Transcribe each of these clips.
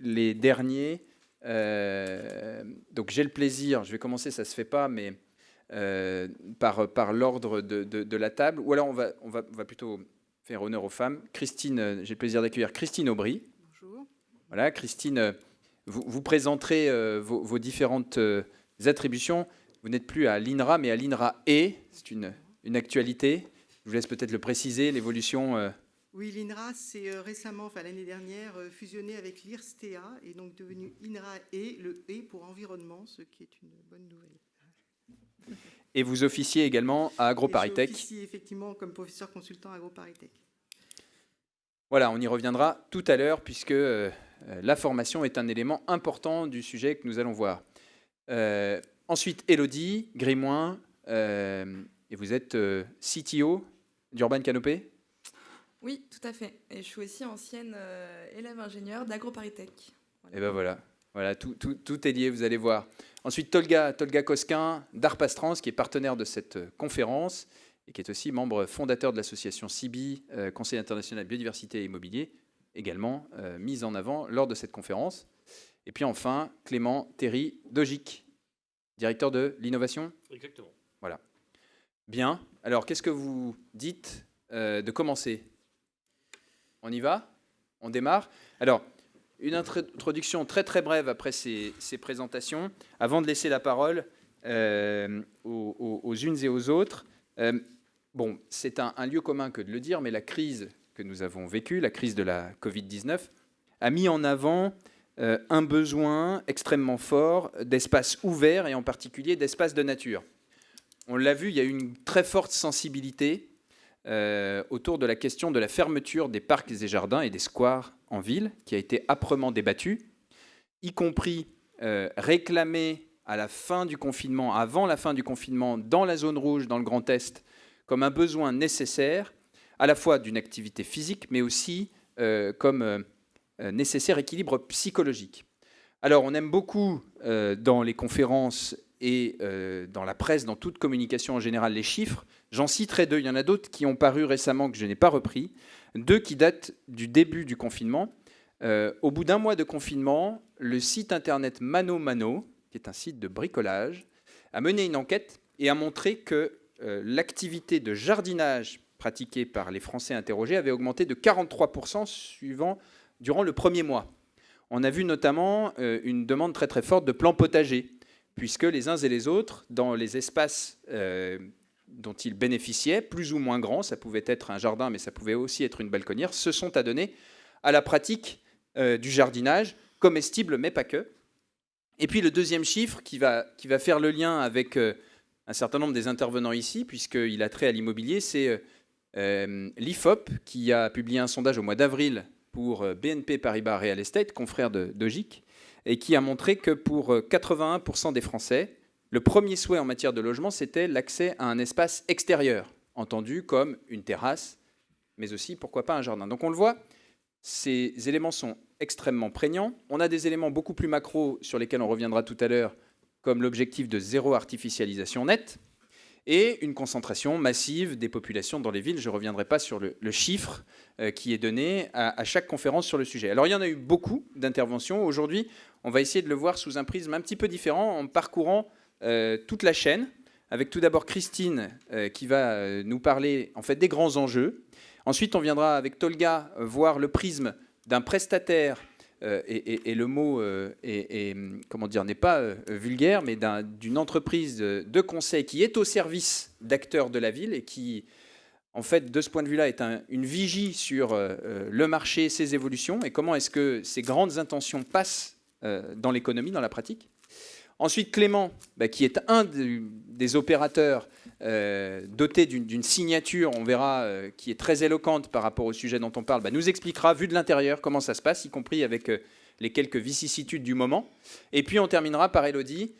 les derniers. Donc j'ai le plaisir, je vais commencer, ça ne se fait pas, mais par l'ordre de la table. Ou alors on va plutôt faire honneur aux femmes. Christine, j'ai le plaisir d'accueillir Christine Aubry. Bonjour. Voilà, Christine, vous présenterez vos différentes attributions. Vous n'êtes plus à l'INRA, mais à l'INRA-E. C'est une actualité. Je vous laisse peut-être le préciser, l'évolution. Oui, l'INRA, c'est récemment, enfin l'année dernière, fusionné avec l'IRSTEA et donc devenu INRA-E, le E pour environnement, ce qui est une bonne nouvelle. Et vous officiez également à AgroParisTech. Je officie effectivement comme professeur consultant à AgroParisTech. Voilà, on y reviendra tout à l'heure puisque la formation est un élément important du sujet que nous allons voir. Ensuite, Élodie Grimoin, et vous êtes CTO d'Urban Canopé. Oui, tout à fait. Et je suis aussi ancienne élève ingénieure d'AgroParisTech. Voilà. Et ben voilà, tout est lié, vous allez voir. Ensuite, Tolga Cosquin d'Arpastrans, qui est partenaire de cette conférence et qui est aussi membre fondateur de l'association CIBI, Conseil international de biodiversité et immobilier, également mise en avant lors de cette conférence. Et puis enfin, Clément Théry d'Ogic, directeur de l'innovation. Exactement. Voilà. Bien. Alors, qu'est-ce que vous dites de commencer ? On y va ? On démarre ? Alors, une introduction très très brève après ces présentations, avant de laisser la parole aux unes et aux autres. Bon, c'est un lieu commun que de le dire, mais la crise que nous avons vécue, la crise de la Covid-19, a mis en avant un besoin extrêmement fort d'espaces ouverts et en particulier d'espaces de nature. On l'a vu, il y a eu une très forte sensibilité autour de la question de la fermeture des parcs et jardins et des squares en ville, qui a été âprement débattue, y compris réclamée à la fin du confinement, avant la fin du confinement, dans la zone rouge, dans le Grand Est, comme un besoin nécessaire, à la fois d'une activité physique, mais aussi comme nécessaire équilibre psychologique. Alors, on aime beaucoup dans les conférences et dans la presse, dans toute communication en général, les chiffres. J'en citerai deux. Il y en a d'autres qui ont paru récemment que je n'ai pas repris. Deux qui datent du début du confinement. Au bout d'un mois de confinement, le site internet Mano Mano, qui est un site de bricolage, a mené une enquête et a montré que l'activité de jardinage pratiquée par les Français interrogés avait augmenté de 43% durant le premier mois. On a vu notamment une demande très très forte de plants potagers, puisque les uns et les autres, dans les espaces dont ils bénéficiaient, plus ou moins grands, ça pouvait être un jardin, mais ça pouvait aussi être une balconnière, se sont adonnés à la pratique du jardinage, comestible, mais pas que. Et puis le deuxième chiffre qui va faire le lien avec un certain nombre des intervenants ici, puisqu'il a trait à l'immobilier, c'est l'IFOP, qui a publié un sondage au mois d'avril pour BNP Paribas Real Estate, confrère d'Ogic, et qui a montré que pour 81% des Français, le premier souhait en matière de logement, c'était l'accès à un espace extérieur, entendu comme une terrasse, mais aussi, pourquoi pas, un jardin. Donc on le voit, ces éléments sont extrêmement prégnants. On a des éléments beaucoup plus macro sur lesquels on reviendra tout à l'heure, comme l'objectif de zéro artificialisation nette, et une concentration massive des populations dans les villes. Je ne reviendrai pas sur le chiffre qui est donné à chaque conférence sur le sujet. Alors il y en a eu beaucoup d'interventions. Aujourd'hui, on va essayer de le voir sous un prisme un petit peu différent en parcourant toute la chaîne, avec tout d'abord Christine qui va nous parler en fait des grands enjeux. Ensuite, on viendra avec Tolga voir le prisme d'un prestataire, et le mot comment dire, n'est pas vulgaire, mais d'une entreprise de conseil qui est au service d'acteurs de la ville et qui, en fait, de ce point de vue-là, est une vigie sur le marché, ses évolutions, et comment est-ce que ces grandes intentions passent dans l'économie, dans la pratique. Ensuite, Clément, qui est un des opérateurs doté d'une signature, on verra, qui est très éloquente par rapport au sujet dont on parle, nous expliquera, vu de l'intérieur, comment ça se passe, y compris avec les quelques vicissitudes du moment. Et puis, on terminera par Élodie,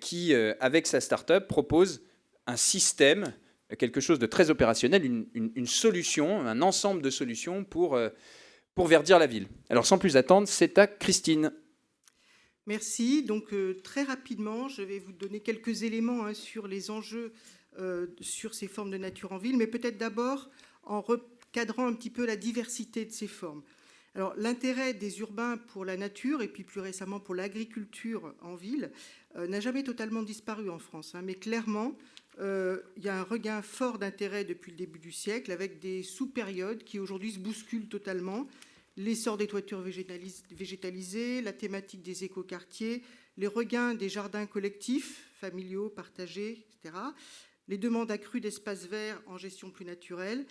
qui, avec sa start-up, propose un système, quelque chose de très opérationnel, une solution, un ensemble de solutions pour verdir la ville. Alors, sans plus attendre, c'est à Christine. Merci. Donc, très rapidement, je vais vous donner quelques éléments sur les enjeux sur ces formes de nature en ville, mais peut-être d'abord en recadrant un petit peu la diversité de ces formes. Alors, l'intérêt des urbains pour la nature et puis plus récemment pour l'agriculture en ville n'a jamais totalement disparu en France, hein, mais clairement, il y a un regain fort d'intérêt depuis le début du siècle avec des sous-périodes qui aujourd'hui se bousculent totalement. L'essor des toitures végétalisées, la thématique des écoquartiers, les regains des jardins collectifs, familiaux, partagés, etc. Les demandes accrues d'espaces verts en gestion plus naturelle.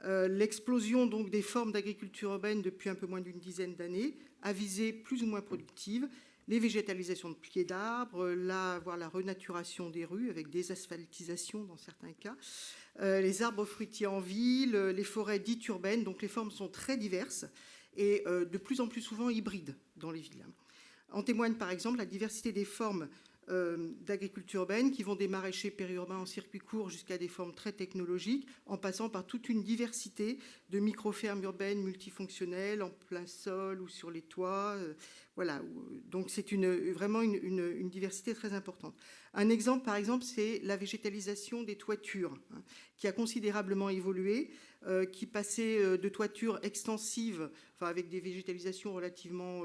L'explosion donc des formes d'agriculture urbaine depuis un peu moins d'une dizaine d'années, à visée plus ou moins productive, les végétalisations de pieds d'arbres, voire la renaturation des rues avec des asphaltisations dans certains cas, les arbres fruitiers en ville, les forêts dites urbaines, donc les formes sont très diverses et de plus en plus souvent hybrides dans les villes. En témoigne par exemple la diversité des formes d'agriculture urbaine qui vont des maraîchers périurbains en circuit court jusqu'à des formes très technologiques, en passant par toute une diversité de micro-fermes urbaines multifonctionnelles en plein sol ou sur les toits. Voilà, donc c'est vraiment une diversité très importante. Un exemple, par exemple, c'est la végétalisation des toitures, hein, qui a considérablement évolué, qui passait de toitures extensives, enfin avec des végétalisations relativement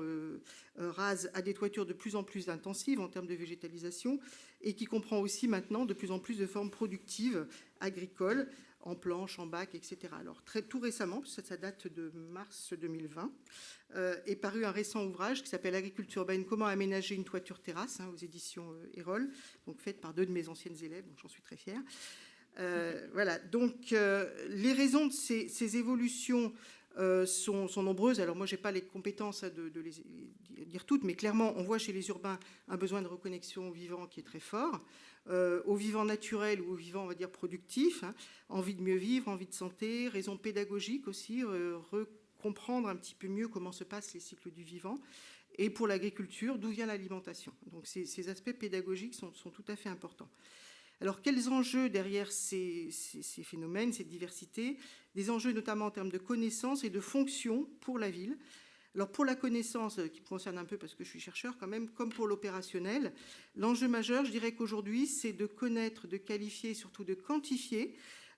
rases, à des toitures de plus en plus intensives en termes de végétalisation, et qui comprend aussi maintenant de plus en plus de formes productives agricoles, en planches, en bacs, etc. Alors tout récemment, parce que ça date de mars 2020, est paru un récent ouvrage qui s'appelle Agriculture urbaine, comment aménager une toiture terrasse, hein, aux éditions Erol, donc faite par 2 de mes anciennes élèves, donc j'en suis très fière. Voilà, donc les raisons de ces évolutions sont nombreuses. Alors moi, je n'ai pas les compétences de les dire toutes, mais clairement, on voit chez les urbains un besoin de reconnexion au vivant qui est très fort, au vivant naturel ou au vivant, on va dire, productif, hein, envie de mieux vivre, envie de santé, raison pédagogique aussi, comprendre un petit peu mieux comment se passent les cycles du vivant, et pour l'agriculture, d'où vient l'alimentation. Donc ces aspects pédagogiques sont tout à fait importants. Alors, quels enjeux derrière ces phénomènes, cette diversité? Des enjeux notamment en termes de connaissances et de fonctions pour la ville. Alors, pour la connaissance, qui me concerne un peu parce que je suis chercheur quand même, comme pour l'opérationnel, l'enjeu majeur, je dirais qu'aujourd'hui, c'est de connaître, de qualifier, surtout de quantifier,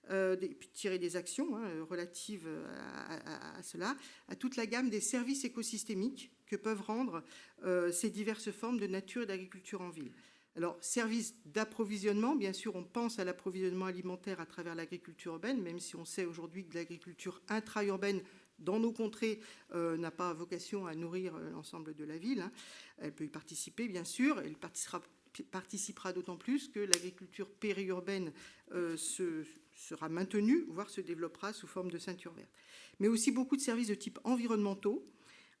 puis de tirer des actions relatives à cela, à toute la gamme des services écosystémiques que peuvent rendre ces diverses formes de nature et d'agriculture en ville. Alors, service d'approvisionnement, bien sûr, on pense à l'approvisionnement alimentaire à travers l'agriculture urbaine, même si on sait aujourd'hui que l'agriculture intra-urbaine dans nos contrées n'a pas vocation à nourrir l'ensemble de la ville, hein. Elle peut y participer, bien sûr, elle participera d'autant plus que l'agriculture périurbaine sera maintenue, voire se développera sous forme de ceinture verte. Mais aussi beaucoup de services de type environnementaux.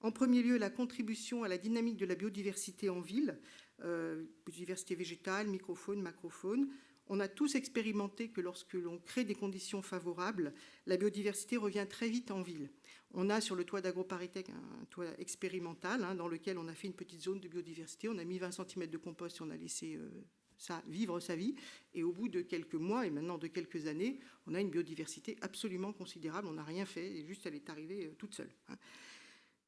En premier lieu, la contribution à la dynamique de la biodiversité en ville, biodiversité végétale, microfaune, macrofaune. On a tous expérimenté que lorsque l'on crée des conditions favorables, la biodiversité revient très vite en ville. On a sur le toit d'AgroParisTech un toit expérimental, hein, dans lequel on a fait une petite zone de biodiversité. On a mis 20 cm de compost et on a laissé ça vivre sa vie. Et au bout de quelques mois et maintenant de quelques années, on a une biodiversité absolument considérable. On n'a rien fait, et juste elle est arrivée toute seule, hein.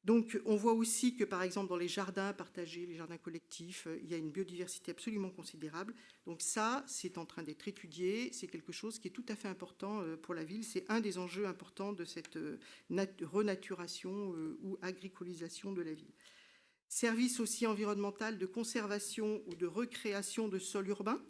Donc, on voit aussi que, par exemple, dans les jardins partagés, les jardins collectifs, il y a une biodiversité absolument considérable. Donc ça, c'est en train d'être étudié. C'est quelque chose qui est tout à fait important pour la ville. C'est un des enjeux importants de cette renaturation ou agricolisation de la ville. Service aussi environnemental de conservation ou de recréation de sols urbains,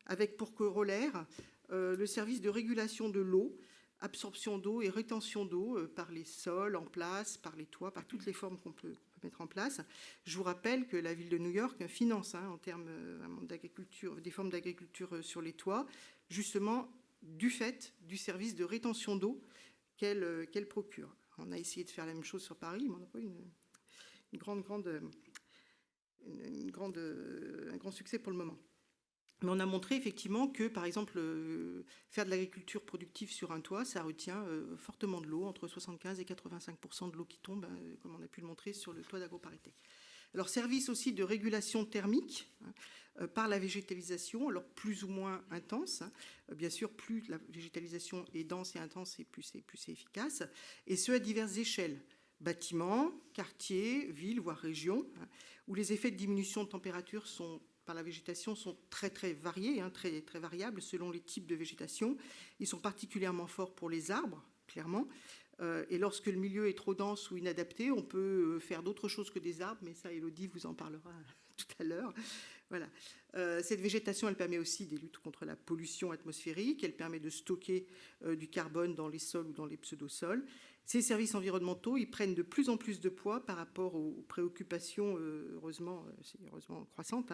avec pour corollaire le service de régulation de l'eau, absorption d'eau et rétention d'eau par les sols en place, par les toits, par toutes les formes qu'on peut mettre en place. Je vous rappelle que la ville de New York finance, en termes d'agriculture, des formes d'agriculture sur les toits, justement du fait du service de rétention d'eau qu'elle procure. On a essayé de faire la même chose sur Paris, mais on n'a pas eu un grand succès pour le moment. Mais on a montré effectivement que, par exemple, faire de l'agriculture productive sur un toit, ça retient fortement de l'eau, entre 75 et 85% de l'eau qui tombe, comme on a pu le montrer sur le toit d'AgroParisTech. Alors, service aussi de régulation thermique par la végétalisation, alors plus ou moins intense. Bien sûr, plus la végétalisation est dense et intense, et plus c'est efficace. Et ce, à diverses échelles. Bâtiments, quartiers, villes, voire régions, où les effets de diminution de température par la végétation sont très très variés, très, très variables selon les types de végétation. Ils sont particulièrement forts pour les arbres, clairement, Et lorsque le milieu est trop dense ou inadapté, on peut faire d'autres choses que des arbres, mais ça, Élodie vous en parlera tout à l'heure. Voilà. Cette végétation, elle permet aussi des luttes contre la pollution atmosphérique, elle permet de stocker du carbone dans les sols ou dans les pseudosols. Ces services environnementaux, ils prennent de plus en plus de poids par rapport aux préoccupations, heureusement croissantes,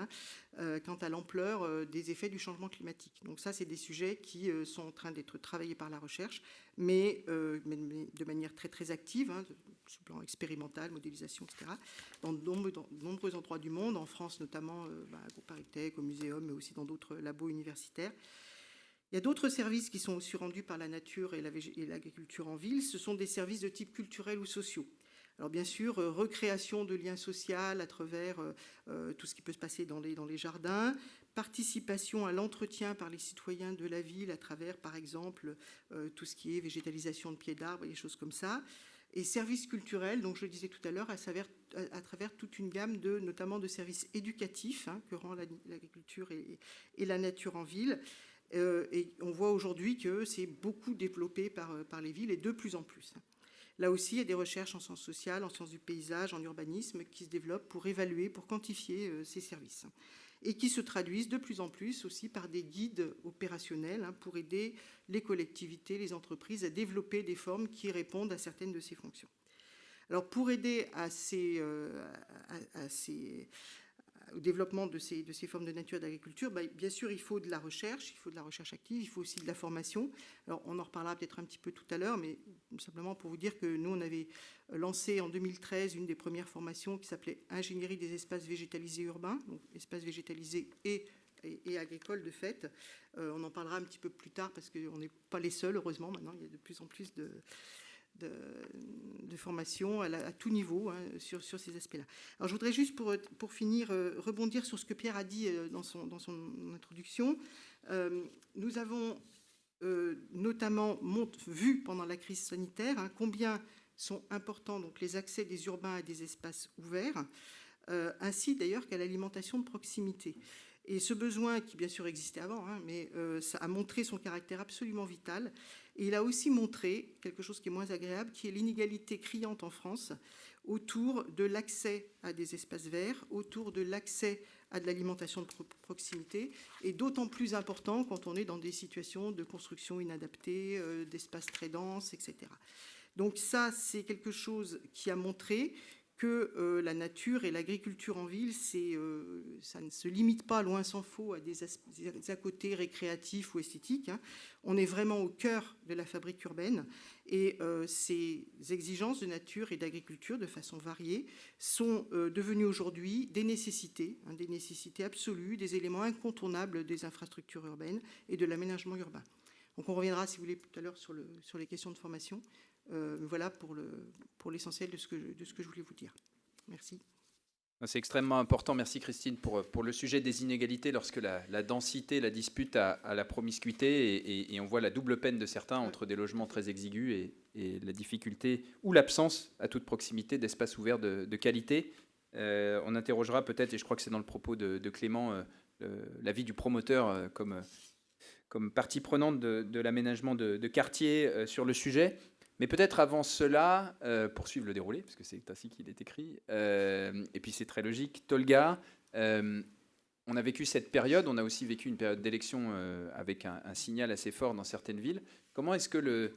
quant à l'ampleur des effets du changement climatique. Donc ça, c'est des sujets qui sont en train d'être travaillés par la recherche, mais de manière très très active, sur le plan expérimental, modélisation, etc., dans de nombreux endroits du monde, en France notamment, à Groupe Paris-Tech, au Muséum, mais aussi dans d'autres labos universitaires. Il y a d'autres services qui sont aussi rendus par la nature et l'agriculture en ville. Ce sont des services de type culturel ou sociaux. Alors bien sûr, recréation de liens sociaux à travers tout ce qui peut se passer dans les jardins, participation à l'entretien par les citoyens de la ville à travers, par exemple, tout ce qui est végétalisation de pieds d'arbres et des choses comme ça. Et services culturels, donc je le disais tout à l'heure, à travers toute une gamme notamment de services éducatifs que rend l'agriculture et la nature en ville. Et on voit aujourd'hui que c'est beaucoup développé par les villes et de plus en plus. Là aussi, il y a des recherches en sciences sociales, en sciences du paysage, en urbanisme qui se développent pour évaluer, pour quantifier ces services. Et qui se traduisent de plus en plus aussi par des guides opérationnels pour aider les collectivités, les entreprises à développer des formes qui répondent à certaines de ces fonctions. Alors pour aider au développement de ces formes de nature d'agriculture, bien sûr, il faut de la recherche active, il faut aussi de la formation. Alors, on en reparlera peut-être un petit peu tout à l'heure, mais simplement pour vous dire que nous, on avait lancé en 2013 une des premières formations qui s'appelait « Ingénierie des espaces végétalisés urbains », donc espaces végétalisés et agricoles de fait. On en parlera un petit peu plus tard parce qu'on n'est pas les seuls, heureusement. Maintenant, il y a de plus en plus de formation à tout niveau sur ces aspects-là. Alors, je voudrais juste, pour finir, rebondir sur ce que Pierre a dit dans son introduction. Nous avons notamment vu pendant la crise sanitaire combien sont importants donc, les accès des urbains à des espaces ouverts, ainsi d'ailleurs qu'à l'alimentation de proximité. Et ce besoin, qui bien sûr existait avant, mais ça a montré son caractère absolument vital. Et il a aussi montré quelque chose qui est moins agréable, qui est l'inégalité criante en France autour de l'accès à des espaces verts, autour de l'accès à de l'alimentation de proximité, et d'autant plus important quand on est dans des situations de construction inadaptée, d'espaces très denses, etc. Donc ça, c'est quelque chose qui a montré que la nature et l'agriculture en ville, ça ne se limite pas, loin s'en faut, à des à côté récréatifs ou esthétiques. On est vraiment au cœur de la fabrique urbaine et ces exigences de nature et d'agriculture, de façon variée, sont devenues aujourd'hui des nécessités absolues, des éléments incontournables des infrastructures urbaines et de l'aménagement urbain. Donc on reviendra, si vous voulez, tout à l'heure sur les questions de formation. Voilà pour l'essentiel de ce que je voulais vous dire. Merci. C'est extrêmement important. Merci Christine pour le sujet des inégalités lorsque la densité la dispute à la promiscuité et on voit la double peine de certains entre des logements très exigus et la difficulté ou l'absence à toute proximité d'espaces ouverts de qualité. On interrogera peut-être, et je crois que c'est dans le propos de Clément, l'avis du promoteur comme partie prenante de l'aménagement de quartier sur le sujet. Mais peut-être avant cela, poursuivre le déroulé, parce que c'est ainsi qu'il est écrit, et puis c'est très logique. Tolga, on a vécu cette période, on a aussi vécu une période d'élection avec un signal assez fort dans certaines villes. Comment est-ce que le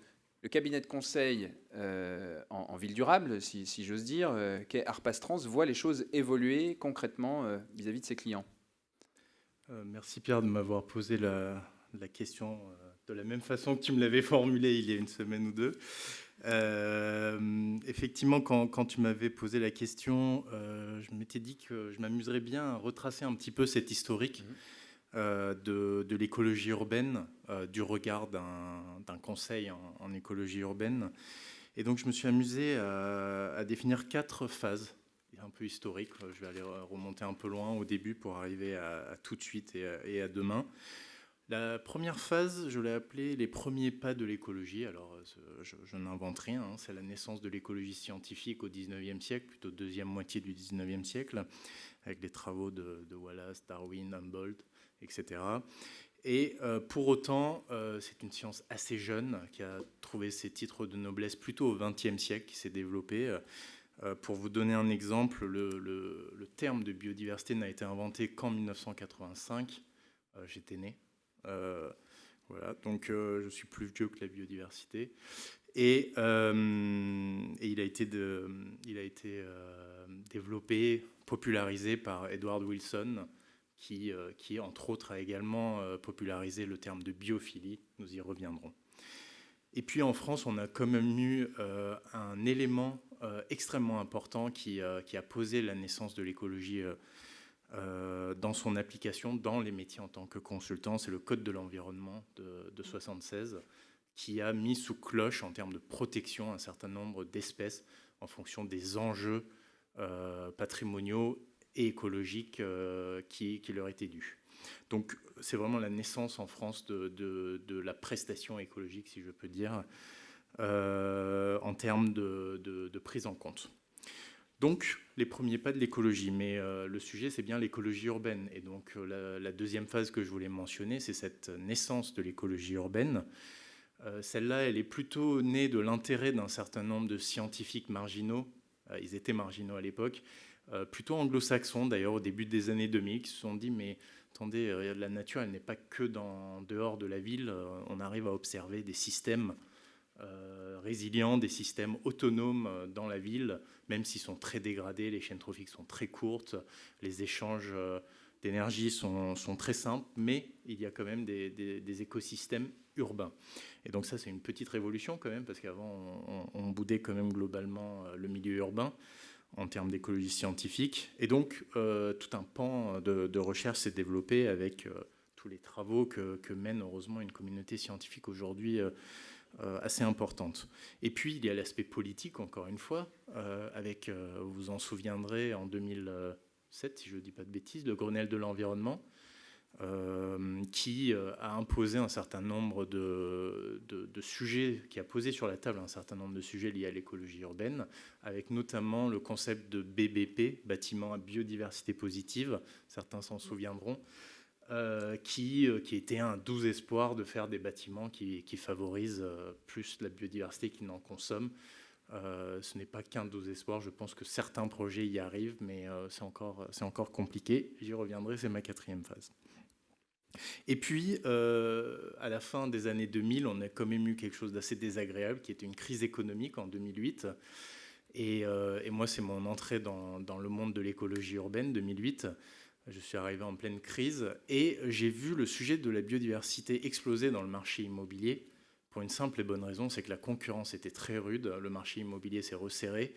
cabinet de conseil en ville durable, si j'ose dire, qu'est Arpas Trans, voit les choses évoluer concrètement vis-à-vis de ses clients? Merci Pierre de m'avoir posé la question de la même façon que tu me l'avais formulée il y a une semaine ou deux. Effectivement, quand tu m'avais posé la question, je m'étais dit que je m'amuserais bien à retracer un petit peu cet historique de l'écologie urbaine, du regard d'un conseil en écologie urbaine. Et donc, je me suis amusé à définir 4 phases un peu historiques. Je vais aller remonter un peu loin au début pour arriver à tout de suite et à demain. La première phase, je l'ai appelée les premiers pas de l'écologie. Alors, je n'invente rien, c'est la naissance de l'écologie scientifique au XIXe siècle, plutôt deuxième moitié du XIXe siècle, avec les travaux de Wallace, Darwin, Humboldt, etc. Et pour autant, c'est une science assez jeune qui a trouvé ses titres de noblesse plutôt au XXe siècle, qui s'est développée. Pour vous donner un exemple, le terme de biodiversité n'a été inventé qu'en 1985. J'étais né. Voilà, donc je suis plus vieux que la biodiversité. Et il a été développé, popularisé par Edward Wilson, qui, entre autres, a également popularisé le terme de biophilie. Nous y reviendrons. Et puis en France, on a quand même eu un élément extrêmement important qui a posé la naissance de l'écologie dans son application dans les métiers en tant que consultant. C'est le Code de l'environnement de 1976 qui a mis sous cloche en termes de protection un certain nombre d'espèces en fonction des enjeux patrimoniaux et écologiques qui leur étaient dus. Donc c'est vraiment la naissance en France de la prestation écologique, si je peux dire, en termes de prise en compte. Donc les premiers pas de l'écologie, mais le sujet c'est bien l'écologie urbaine. Et donc la deuxième phase que je voulais mentionner, c'est cette naissance de l'écologie urbaine. Celle-là, elle est plutôt née de l'intérêt d'un certain nombre de scientifiques marginaux, ils étaient marginaux à l'époque, plutôt anglo-saxons d'ailleurs au début des années 2000, qui se sont dit mais attendez, la nature elle n'est pas que dehors de la ville, on arrive à observer des systèmes résilients, des systèmes autonomes dans la ville, même s'ils sont très dégradés, les chaînes trophiques sont très courtes, les échanges d'énergie sont très simples, mais il y a quand même des écosystèmes urbains. Et donc ça, c'est une petite révolution quand même, parce qu'avant, on boudait quand même globalement le milieu urbain en termes d'écologie scientifique. Et donc, tout un pan de recherche s'est développé avec tous les travaux que mène heureusement une communauté scientifique aujourd'hui assez importante. Et puis, il y a l'aspect politique, encore une fois, avec, vous vous en souviendrez, en 2007, si je ne dis pas de bêtises, le Grenelle de l'environnement, qui a imposé un certain nombre de sujets, qui a posé sur la table un certain nombre de sujets liés à l'écologie urbaine, avec notamment le concept de BBP, bâtiment à biodiversité positive, certains s'en souviendront, qui était un doux espoir de faire des bâtiments qui favorisent plus la biodiversité qu'ils n'en consomment. Ce n'est pas qu'un doux espoir, je pense que certains projets y arrivent, mais c'est encore compliqué. J'y reviendrai, c'est ma quatrième phase. Et puis, à la fin des années 2000, on a quand même eu quelque chose d'assez désagréable, qui était une crise économique en 2008. Et moi, c'est mon entrée dans le monde de l'écologie urbaine, 2008. Je suis arrivé en pleine crise et j'ai vu le sujet de la biodiversité exploser dans le marché immobilier pour une simple et bonne raison, c'est que la concurrence était très rude, le marché immobilier s'est resserré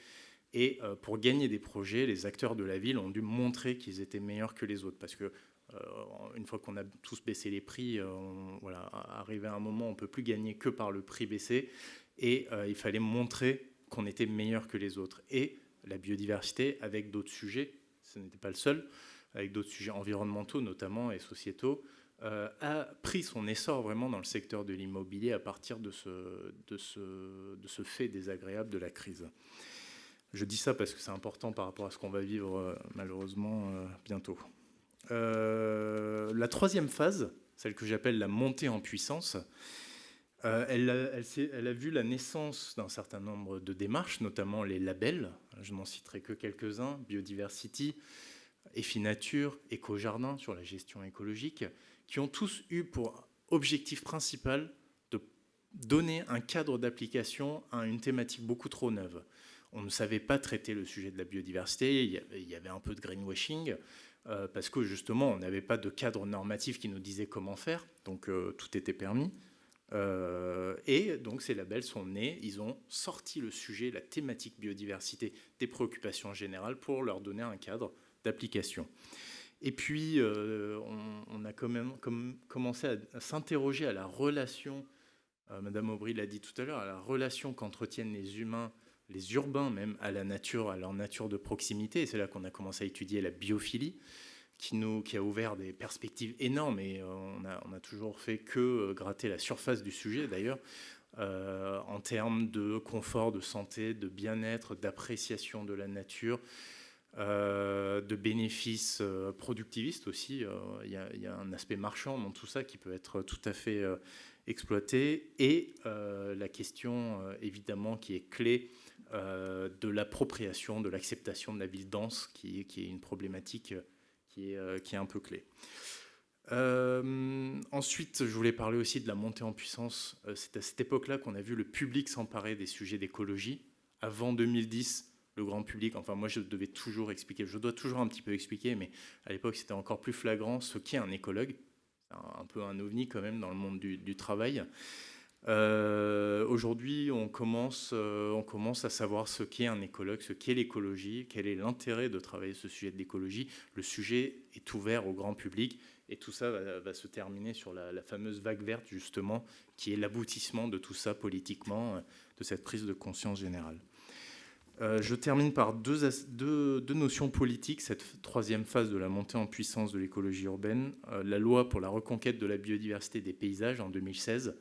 et pour gagner des projets, les acteurs de la ville ont dû montrer qu'ils étaient meilleurs que les autres parce que une fois qu'on a tous baissé les prix, arrivé à un moment, on ne peut plus gagner que par le prix baissé et il fallait montrer qu'on était meilleur que les autres. Et la biodiversité, avec d'autres sujets, ce n'était pas le seul, avec d'autres sujets environnementaux notamment et sociétaux, a pris son essor vraiment dans le secteur de l'immobilier à partir de ce fait désagréable de la crise. Je dis ça parce que c'est important par rapport à ce qu'on va vivre malheureusement bientôt. La troisième phase, celle que j'appelle la montée en puissance, elle a vu la naissance d'un certain nombre de démarches, notamment les labels. Je n'en citerai que quelques-uns, Biodiversity, EFI-Nature, Éco-Jardin sur la gestion écologique, qui ont tous eu pour objectif principal de donner un cadre d'application à une thématique beaucoup trop neuve. On ne savait pas traiter le sujet de la biodiversité, il y avait un peu de greenwashing, parce que justement, on n'avait pas de cadre normatif qui nous disait comment faire, donc tout était permis. Et donc ces labels sont nés, ils ont sorti le sujet, la thématique biodiversité des préoccupations générales pour leur donner un cadre d'application. Et puis, on a quand même commencé à s'interroger à la relation, Madame Aubry l'a dit tout à l'heure, à la relation qu'entretiennent les humains, les urbains même, à la nature, à leur nature de proximité. Et c'est là qu'on a commencé à étudier la biophilie, qui a ouvert des perspectives énormes. Et on a toujours fait que gratter la surface du sujet, d'ailleurs, en termes de confort, de santé, de bien-être, d'appréciation de la nature, de bénéfices productivistes aussi. Il y a un aspect marchand dans tout ça qui peut être tout à fait exploité. Et la question, évidemment, qui est clé de l'appropriation, de l'acceptation de la ville dense, qui est une problématique qui est un peu clé. Ensuite, je voulais parler aussi de la montée en puissance. C'est à cette époque-là qu'on a vu le public s'emparer des sujets d'écologie. Avant 2010, le grand public, enfin moi je dois toujours un petit peu expliquer, mais à l'époque c'était encore plus flagrant ce qu'est un écologue. C'est un peu un ovni quand même dans le monde du travail. Aujourd'hui, on commence à savoir ce qu'est un écologue, ce qu'est l'écologie, quel est l'intérêt de travailler ce sujet de l'écologie. Le sujet est ouvert au grand public et tout ça va se terminer sur la fameuse vague verte, justement, qui est l'aboutissement de tout ça politiquement, de cette prise de conscience générale. Je termine par deux notions politiques, cette troisième phase de la montée en puissance de l'écologie urbaine. La loi pour la reconquête de la biodiversité des paysages en 2016,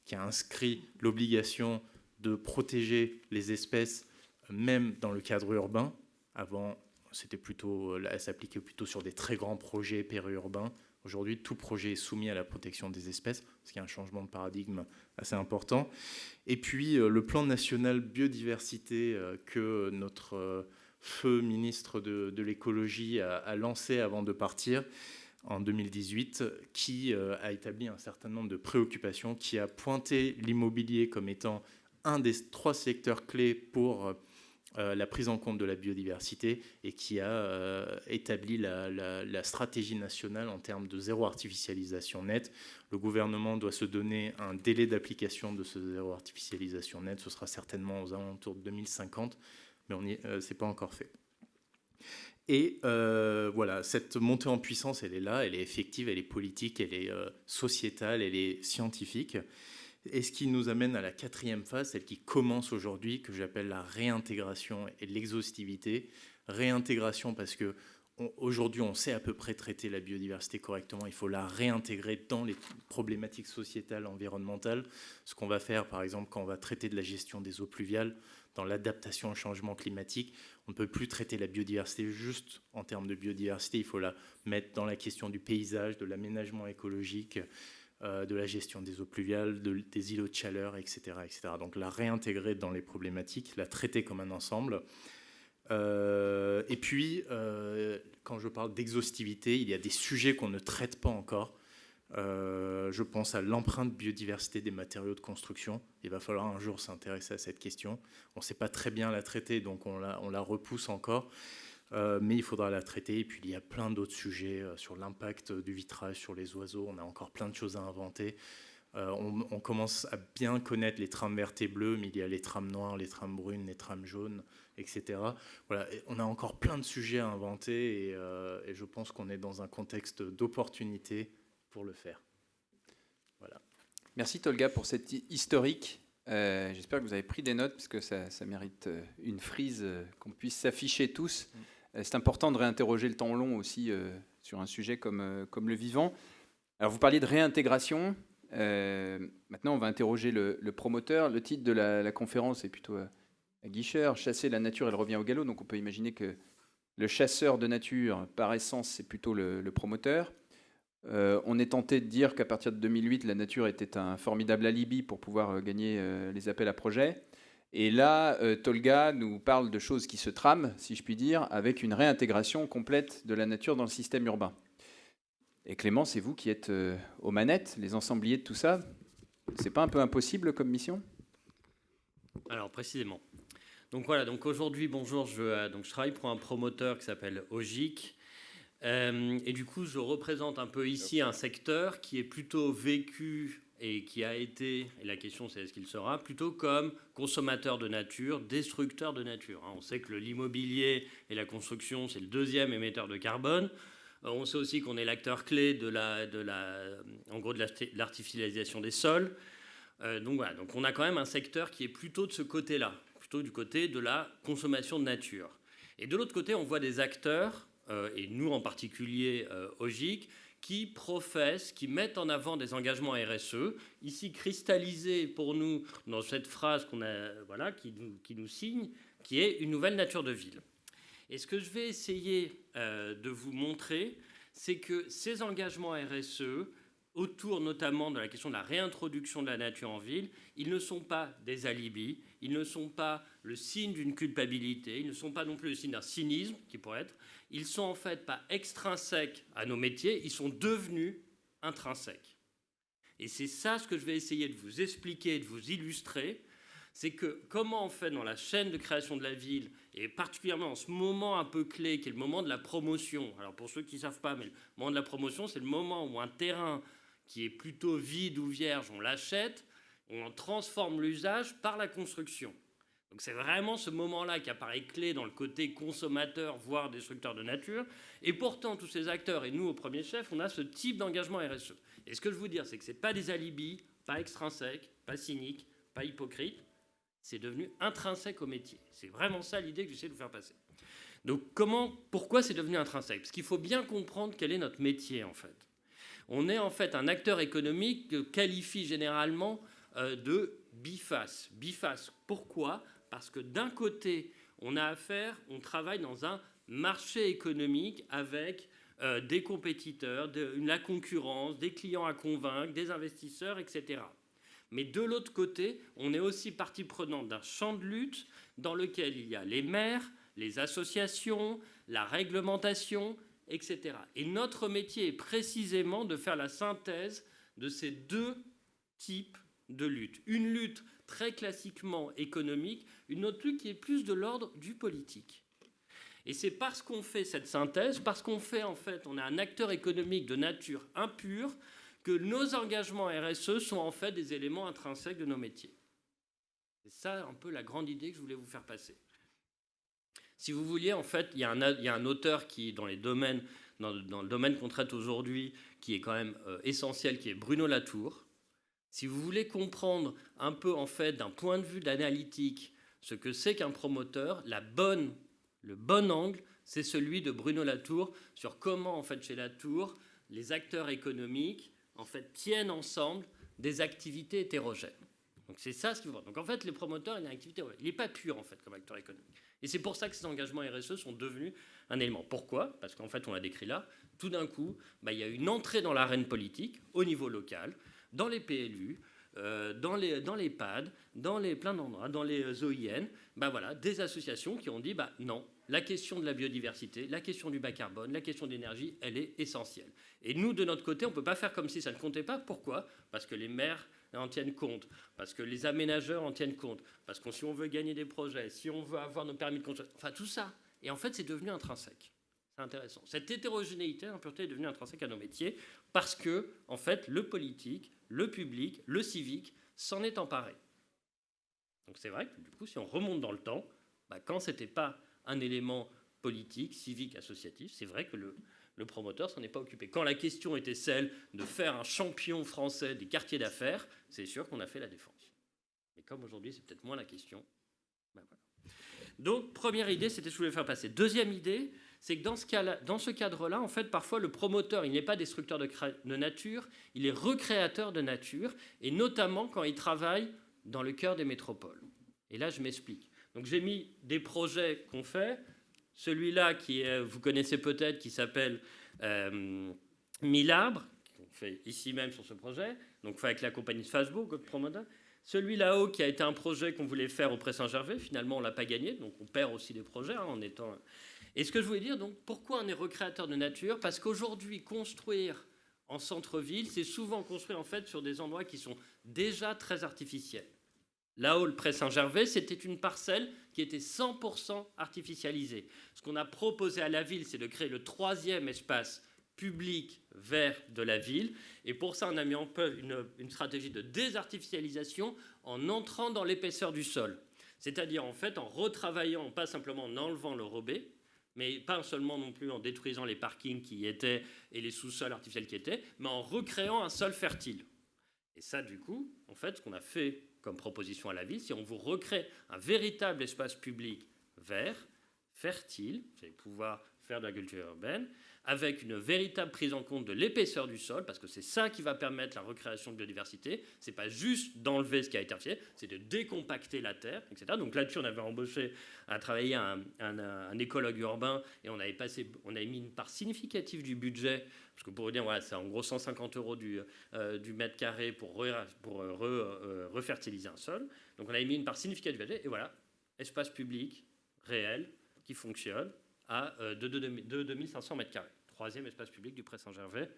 qui a inscrit l'obligation de protéger les espèces, même dans le cadre urbain. Avant, elle s'appliquait plutôt sur des très grands projets périurbains. Aujourd'hui, tout projet est soumis à la protection des espèces, parce qu'il y a un changement de paradigme assez important. Et puis, le plan national biodiversité que notre feu ministre de l'écologie a lancé avant de partir en 2018, qui a établi un certain nombre de préoccupations, qui a pointé l'immobilier comme étant un des 3 secteurs clés pour la prise en compte de la biodiversité et qui a établi la stratégie nationale en termes de zéro artificialisation nette. Le gouvernement doit se donner un délai d'application de ce zéro artificialisation nette. Ce sera certainement aux alentours de 2050, mais ce n'est pas encore fait. Et voilà, cette montée en puissance, elle est là, elle est effective, elle est politique, elle est sociétale, elle est scientifique. Et ce qui nous amène à la 4e phase, celle qui commence aujourd'hui, que j'appelle la réintégration et l'exhaustivité. Réintégration parce que aujourd'hui, on sait à peu près traiter la biodiversité correctement. Il faut la réintégrer dans les problématiques sociétales, environnementales. Ce qu'on va faire, par exemple, quand on va traiter de la gestion des eaux pluviales, dans l'adaptation au changement climatique, on ne peut plus traiter la biodiversité juste en termes de biodiversité. Il faut la mettre dans la question du paysage, de l'aménagement écologique, de la gestion des eaux pluviales, des îlots de chaleur, etc., etc. Donc la réintégrer dans les problématiques, la traiter comme un ensemble. Et puis, quand je parle d'exhaustivité, il y a des sujets qu'on ne traite pas encore. Je pense à l'empreinte biodiversité des matériaux de construction. Il va falloir un jour s'intéresser à cette question. On ne sait pas très bien la traiter, donc on la repousse encore. Mais il faudra la traiter. Et puis il y a plein d'autres sujets sur l'impact du vitrage sur les oiseaux. On a encore plein de choses à inventer. On commence à bien connaître les trames vertes et bleues, mais il y a les trames noires, les trames brunes, les trames jaunes, etc. Voilà, on a encore plein de sujets à inventer et je pense qu'on est dans un contexte d'opportunité pour le faire. Voilà. Merci Tolga pour cet historique. J'espère que vous avez pris des notes, parce que ça mérite une frise, qu'on puisse s'afficher tous. C'est important de réinterroger le temps long aussi sur un sujet comme le vivant. Alors vous parliez de réintégration. Maintenant, on va interroger le promoteur. Le titre de la conférence est plutôt à Guicheur, chasser la nature, elle revient au galop. Donc on peut imaginer que le chasseur de nature, par essence, c'est plutôt le promoteur. On est tenté de dire qu'à partir de 2008, la nature était un formidable alibi pour pouvoir gagner les appels à projets. Et là, Tolga nous parle de choses qui se trament, si je puis dire, avec une réintégration complète de la nature dans le système urbain. Et Clément, c'est vous qui êtes aux manettes, les ensembliers de tout ça. C'est pas un peu impossible comme mission ? Alors précisément. Donc voilà, donc aujourd'hui, bonjour, je travaille pour un promoteur qui s'appelle Ogic. Et du coup, je représente un peu ici un secteur qui est plutôt vécu et qui a été, et la question c'est est-ce qu'il sera, plutôt comme consommateur de nature, destructeur de nature. On sait que l'immobilier et la construction, c'est le 2e émetteur de carbone. On sait aussi qu'on est l'acteur clé de l'artificialisation des sols. Donc voilà, donc on a quand même un secteur qui est plutôt de ce côté-là, plutôt du côté de la consommation de nature. Et de l'autre côté, on voit des acteurs, et nous en particulier Ogic, qui professent, qui mettent en avant des engagements RSE, ici cristallisés pour nous dans cette phrase qu'on a, voilà, qui nous signe, qui est une nouvelle nature de ville. Et ce que je vais essayer de vous montrer, c'est que ces engagements RSE, autour notamment de la question de la réintroduction de la nature en ville, ils ne sont pas des alibis, ils ne sont pas le signe d'une culpabilité, ils ne sont pas non plus le signe d'un cynisme, qui pourrait être. Ils sont en fait pas extrinsèques à nos métiers, ils sont devenus intrinsèques. Et c'est ça ce que je vais essayer de vous expliquer, de vous illustrer, c'est que comment en fait dans la chaîne de création de la ville, et particulièrement en ce moment un peu clé, qui est le moment de la promotion. Alors pour ceux qui ne savent pas, mais le moment de la promotion, c'est le moment où un terrain qui est plutôt vide ou vierge, on l'achète, on en transforme l'usage par la construction. Donc c'est vraiment ce moment-là qui apparaît clé dans le côté consommateur, voire destructeur de nature. Et pourtant, tous ces acteurs, et nous au premier chef, on a ce type d'engagement RSE. Et ce que je veux dire, c'est que ce n'est pas des alibis, pas extrinsèques, pas cyniques, pas hypocrites. C'est devenu intrinsèque au métier. C'est vraiment ça l'idée que j'essaie de vous faire passer. Donc pourquoi c'est devenu intrinsèque? Parce qu'il faut bien comprendre quel est notre métier en fait. On est en fait un acteur économique que qualifie généralement de biface. Biface, pourquoi? Parce que d'un côté, on travaille dans un marché économique avec des compétiteurs, la concurrence, des clients à convaincre, des investisseurs, etc. Mais de l'autre côté, on est aussi partie prenante d'un champ de lutte dans lequel il y a les maires, les associations, la réglementation, etc. Et notre métier est précisément de faire la synthèse de ces deux types de lutte. Une lutte très classiquement économique, une autre lutte qui est plus de l'ordre du politique. Et c'est parce qu'on fait cette synthèse, parce qu'on fait en fait, on est un acteur économique de nature impure, que nos engagements RSE sont en fait des éléments intrinsèques de nos métiers. C'est ça un peu la grande idée que je voulais vous faire passer. Si vous vouliez, en fait, il y a un auteur qui, dans le domaine qu'on traite aujourd'hui, qui est quand même essentiel, qui est Bruno Latour. Si vous voulez comprendre un peu, en fait, d'un point de vue d'analytique, ce que c'est qu'un promoteur, le bon angle, c'est celui de Bruno Latour sur comment, en fait, chez Latour, les acteurs économiques, en fait, tiennent ensemble des activités hétérogènes. Donc c'est ça ce qu'il faut voir. Donc en fait, les promoteurs, il a une activité, il n'est pas pur en fait comme acteur économique. Et c'est pour ça que ces engagements RSE sont devenus un élément. Pourquoi? Parce qu'en fait, on l'a décrit là, tout d'un coup, il y a une entrée dans l'arène politique au niveau local, dans les PLU, dans les PAD, dans plein d'endroits, dans les OIN, des associations qui ont dit non, la question de la biodiversité, la question du bas carbone, la question de l'énergie, elle est essentielle. Et nous, de notre côté, on ne peut pas faire comme si ça ne comptait pas. Pourquoi? Parce que les maires en tiennent compte, parce que les aménageurs en tiennent compte, parce que si on veut gagner des projets, si on veut avoir nos permis de construire, enfin tout ça. Et en fait, c'est devenu intrinsèque. C'est intéressant. Cette hétérogénéité, l'impureté est devenue intrinsèque à nos métiers parce que, en fait, le politique, le public, le civique s'en est emparé. Donc c'est vrai que du coup, si on remonte dans le temps, quand ce n'était pas un élément politique, civique, associatif, c'est vrai que le promoteur s'en est pas occupé. Quand la question était celle de faire un champion français des quartiers d'affaires, c'est sûr qu'on a fait la défense. Mais comme aujourd'hui, c'est peut-être moins la question. Voilà. Donc, première idée, c'était ce que je voulais faire passer. Deuxième idée, c'est que dans ce cadre-là, en fait, parfois, le promoteur, il n'est pas destructeur de nature, il est recréateur de nature, et notamment quand il travaille dans le cœur des métropoles. Et là, je m'explique. Donc, j'ai mis des projets qu'on fait. Celui-là, vous connaissez peut-être, qui s'appelle 1000 arbres, qu'on fait ici même sur ce projet, donc fait avec la compagnie Facebook, notre promoteur. Celui là-haut, qui a été un projet qu'on voulait faire au Pré-Saint-Gervais, finalement, on ne l'a pas gagné, donc on perd aussi des projets en étant... Et ce que je voulais dire, donc, pourquoi on est recréateur de nature? Parce qu'aujourd'hui, construire en centre-ville, c'est souvent construire en fait sur des endroits qui sont déjà très artificiels. Là-haut, le Pré-Saint-Gervais, c'était une parcelle qui était 100% artificialisée. Ce qu'on a proposé à la ville, c'est de créer le 3e espace public vert de la ville. Et pour ça, on a mis en place une stratégie de désartificialisation en entrant dans l'épaisseur du sol. C'est-à-dire, en fait, en retravaillant, pas simplement en enlevant le robé, mais pas seulement non plus en détruisant les parkings qui y étaient et les sous-sols artificiels qui étaient, mais en recréant un sol fertile. Et ça, du coup, en fait, ce qu'on a fait comme proposition à la ville, c'est on vous recrée un véritable espace public vert, fertile, vous allez pouvoir faire de la culture urbaine, avec une véritable prise en compte de l'épaisseur du sol, parce que c'est ça qui va permettre la recréation de biodiversité. C'est pas juste d'enlever ce qui a été artificiel, c'est de décompacter la terre, etc. Donc là-dessus, on avait embauché à travailler un écologue urbain, et on avait mis une part significative du budget, parce que pour vous dire, voilà, c'est en gros 150 € du mètre carré pour refertiliser un sol. Donc on avait mis une part significative du budget, et voilà, espace public réel qui fonctionne de 2500 mètres carrés. Troisième espace public du Pré-Saint-Gervais,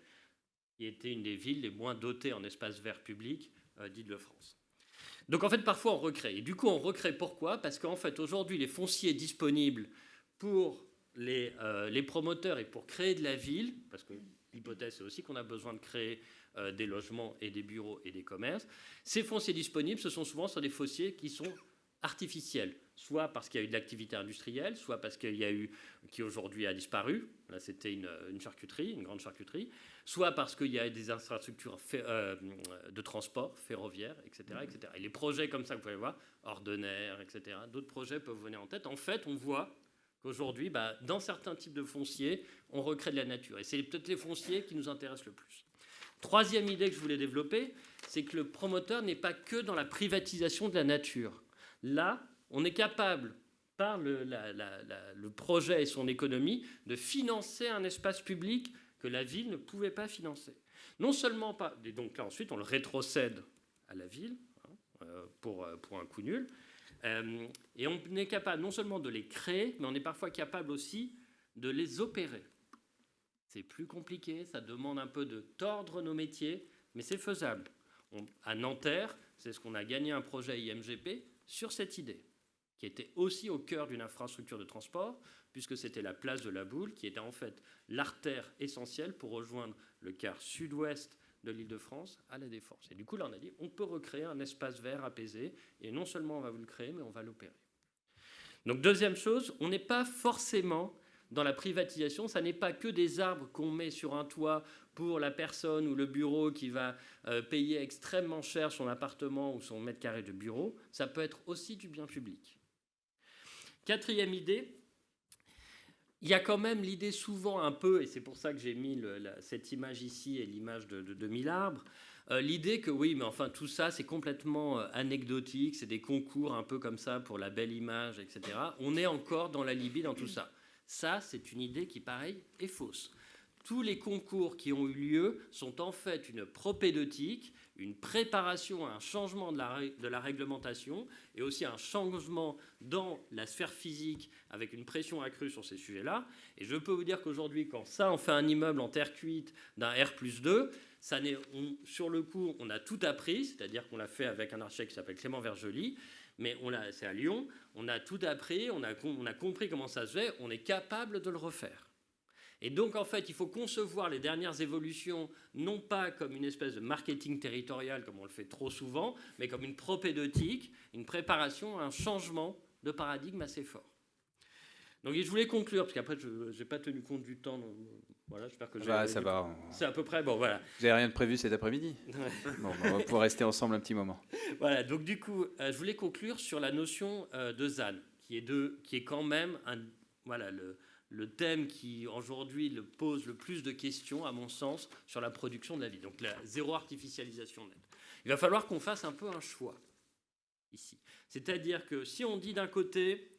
qui était une des villes les moins dotées en espace vert public d'Île-de-France. Donc en fait, parfois on recrée. Et du coup, on recrée pourquoi ? Parce qu'en fait, aujourd'hui, les fonciers disponibles pour les promoteurs et pour créer de la ville, parce que l'hypothèse c'est aussi qu'on a besoin de créer des logements et des bureaux et des commerces, ces fonciers disponibles, ce sont souvent sur des fonciers qui sont artificiels, soit parce qu'il y a eu de l'activité industrielle, soit parce qu'il y a eu, qui aujourd'hui a disparu, là c'était une charcuterie, une grande charcuterie, soit parce qu'il y a des infrastructures de transport ferroviaire, etc., etc. Et les projets comme ça que vous pouvez voir, Ordener, etc., d'autres projets peuvent venir en tête. En fait, on voit qu'aujourd'hui, dans certains types de fonciers, on recrée de la nature. Et c'est peut-être les fonciers qui nous intéressent le plus. Troisième idée que je voulais développer, c'est que le promoteur n'est pas que dans la privatisation de la nature. Là, on est capable, par le projet et son économie, de financer un espace public que la ville ne pouvait pas financer. Non seulement pas, et donc là ensuite on le rétrocède à la ville pour un coût nul, et on est capable non seulement de les créer, mais on est parfois capable aussi de les opérer. C'est plus compliqué, ça demande un peu de tordre nos métiers, mais c'est faisable. À Nanterre, c'est ce qu'on a gagné un projet IMGP sur cette idée, qui était aussi au cœur d'une infrastructure de transport, puisque c'était la place de la Boule, qui était en fait l'artère essentielle pour rejoindre le quart sud-ouest de l'Île-de-France à la Défense. Et du coup, là, on a dit, on peut recréer un espace vert apaisé, et non seulement on va vous le créer, mais on va l'opérer. Donc, deuxième chose, on n'est pas forcément dans la privatisation, ça n'est pas que des arbres qu'on met sur un toit pour la personne ou le bureau qui va payer extrêmement cher son appartement ou son mètre carré de bureau, ça peut être aussi du bien public. Quatrième idée, il y a quand même l'idée souvent un peu, et c'est pour ça que j'ai mis cette image ici et l'image de 2000 arbres, l'idée que oui, mais enfin tout ça c'est complètement anecdotique, c'est des concours un peu comme ça pour la belle image, etc. On est encore dans la Libye, dans tout ça. Ça, c'est une idée qui, pareil, est fausse. Tous les concours qui ont eu lieu sont en fait une propédeutique, une préparation à un changement de la réglementation et aussi un changement dans la sphère physique avec une pression accrue sur ces sujets-là. Et je peux vous dire qu'aujourd'hui, quand ça, on fait un immeuble en terre cuite d'un R+2, sur le coup, on a tout appris, c'est-à-dire qu'on l'a fait avec un architecte qui s'appelle Clément Vergely, mais c'est à Lyon, on a tout appris, on a compris comment ça se fait, on est capable de le refaire. Et donc, en fait, il faut concevoir les dernières évolutions, non pas comme une espèce de marketing territorial, comme on le fait trop souvent, mais comme une propédeutique, une préparation à un changement de paradigme assez fort. Donc, je voulais conclure, parce qu'après, je n'ai pas tenu compte du temps. Donc, voilà, j'espère que ça va. C'est à peu près, bon, voilà. Vous n'avez rien de prévu cet après-midi ? Ouais. Bon, on va pouvoir rester ensemble un petit moment. Voilà, donc du coup, je voulais conclure sur la notion de ZAN, qui est quand même le thème qui, aujourd'hui, pose le plus de questions, à mon sens, sur la production de la vie. Donc, la zéro artificialisation nette. Il va falloir qu'on fasse un peu un choix, ici. C'est-à-dire que si on dit d'un côté,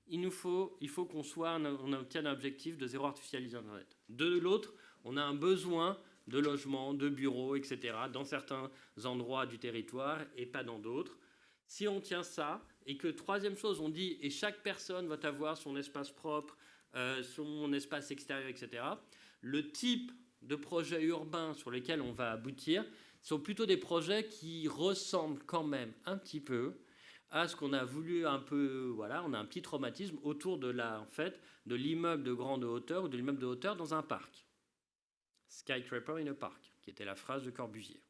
il faut qu'on obtienne un objectif de zéro artificialisation nette. De l'autre, on a un besoin de logements, de bureaux, etc., dans certains endroits du territoire et pas dans d'autres. Si on tient ça, et que troisième chose, on dit, et chaque personne va avoir son espace propre, son espace extérieur, etc., le type de projets urbains sur lesquels on va aboutir sont plutôt des projets qui ressemblent quand même un petit peu à ce qu'on a voulu un peu, voilà, on a un petit traumatisme autour de l'immeuble de grande hauteur ou de l'immeuble de hauteur dans un parc. Skyscraper in a park, qui était la phrase de Corbusier.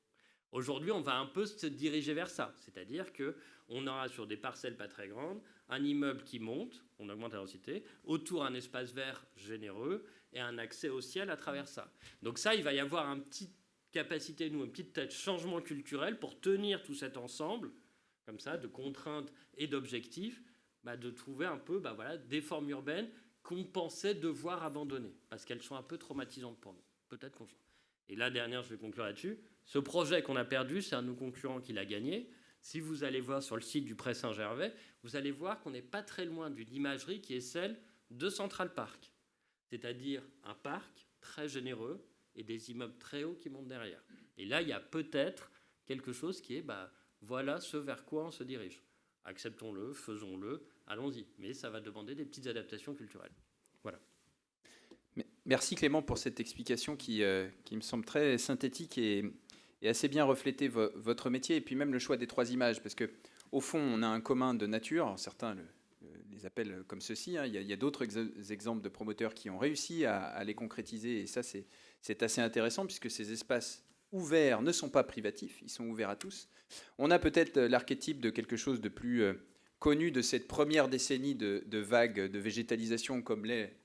Aujourd'hui, on va un peu se diriger vers ça, c'est-à-dire qu'on aura sur des parcelles pas très grandes un immeuble qui monte, on augmente la densité, autour un espace vert généreux et un accès au ciel à travers ça. Donc ça, il va y avoir une petite capacité, un petit changement culturel pour tenir tout cet ensemble, comme ça, de contraintes et d'objectifs, de trouver un peu des formes urbaines qu'on pensait devoir abandonner, parce qu'elles sont un peu traumatisantes pour nous. Peut-être qu'on... Et la dernière, je vais conclure là-dessus. Ce projet qu'on a perdu, c'est un de nos concurrents qui l'a gagné. Si vous allez voir sur le site du Pré Saint-Gervais, vous allez voir qu'on n'est pas très loin d'une imagerie qui est celle de Central Park. C'est-à-dire un parc très généreux et des immeubles très hauts qui montent derrière. Et là, il y a peut-être quelque chose qui est, voilà ce vers quoi on se dirige. Acceptons-le, faisons-le, allons-y. Mais ça va demander des petites adaptations culturelles. Voilà. Merci Clément pour cette explication qui me semble très synthétique et assez bien refléter votre métier et puis même le choix des 3 images parce que au fond on a un commun de nature. Alors, certains les appellent comme ceci. Hein. Il y a d'autres exemples de promoteurs qui ont réussi à les concrétiser et ça c'est assez intéressant puisque ces espaces ouverts ne sont pas privatifs, ils sont ouverts à tous. On a peut-être l'archétype de quelque chose de plus connu de cette première décennie de vagues de végétalisation comme l'est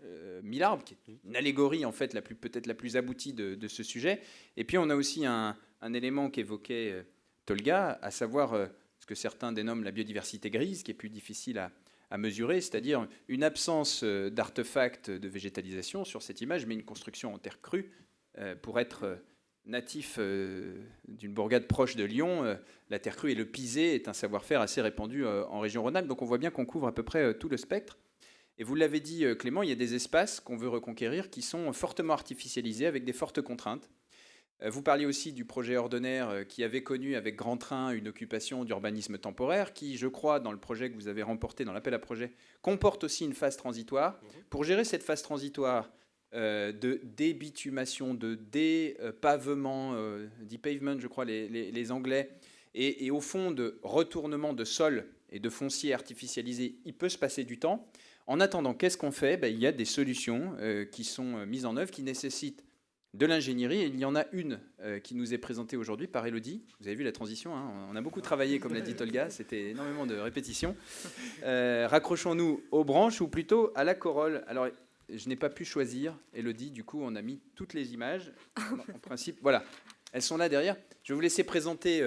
1000 arbres, qui est une allégorie en fait peut-être la plus aboutie de ce sujet. Et puis on a aussi un élément qu'évoquait Tolga, à savoir ce que certains dénomment la biodiversité grise, qui est plus difficile à mesurer, c'est-à-dire une absence d'artefacts de végétalisation sur cette image, mais une construction en terre crue. Pour être natif d'une bourgade proche de Lyon, la terre crue et le pisé est un savoir-faire assez répandu en région Rhône-Alpes. Donc on voit bien qu'on couvre à peu près tout le spectre. Et vous l'avez dit, Clément, il y a des espaces qu'on veut reconquérir qui sont fortement artificialisés avec des fortes contraintes. Vous parliez aussi du projet Ordonnaire qui avait connu avec grand train une occupation d'urbanisme temporaire qui, je crois, dans le projet que vous avez remporté dans l'appel à projet, comporte aussi une phase transitoire. Pour gérer cette phase transitoire de débitumation, de dépavement, depavement, je crois, les Anglais, et au fond de retournement de sol et de foncier artificialisé, il peut se passer du temps. En attendant, qu'est-ce qu'on fait ? Il y a des solutions qui sont mises en œuvre, qui nécessitent de l'ingénierie. Et il y en a une qui nous est présentée aujourd'hui par Élodie. Vous avez vu la transition, hein, on a beaucoup travaillé, comme l'a dit Tolga, c'était énormément de répétitions. Raccrochons-nous aux branches ou plutôt à la corolle. Alors, je n'ai pas pu choisir, Élodie, du coup, on a mis toutes les images. En principe, voilà, elles sont là derrière. Je vais vous laisser présenter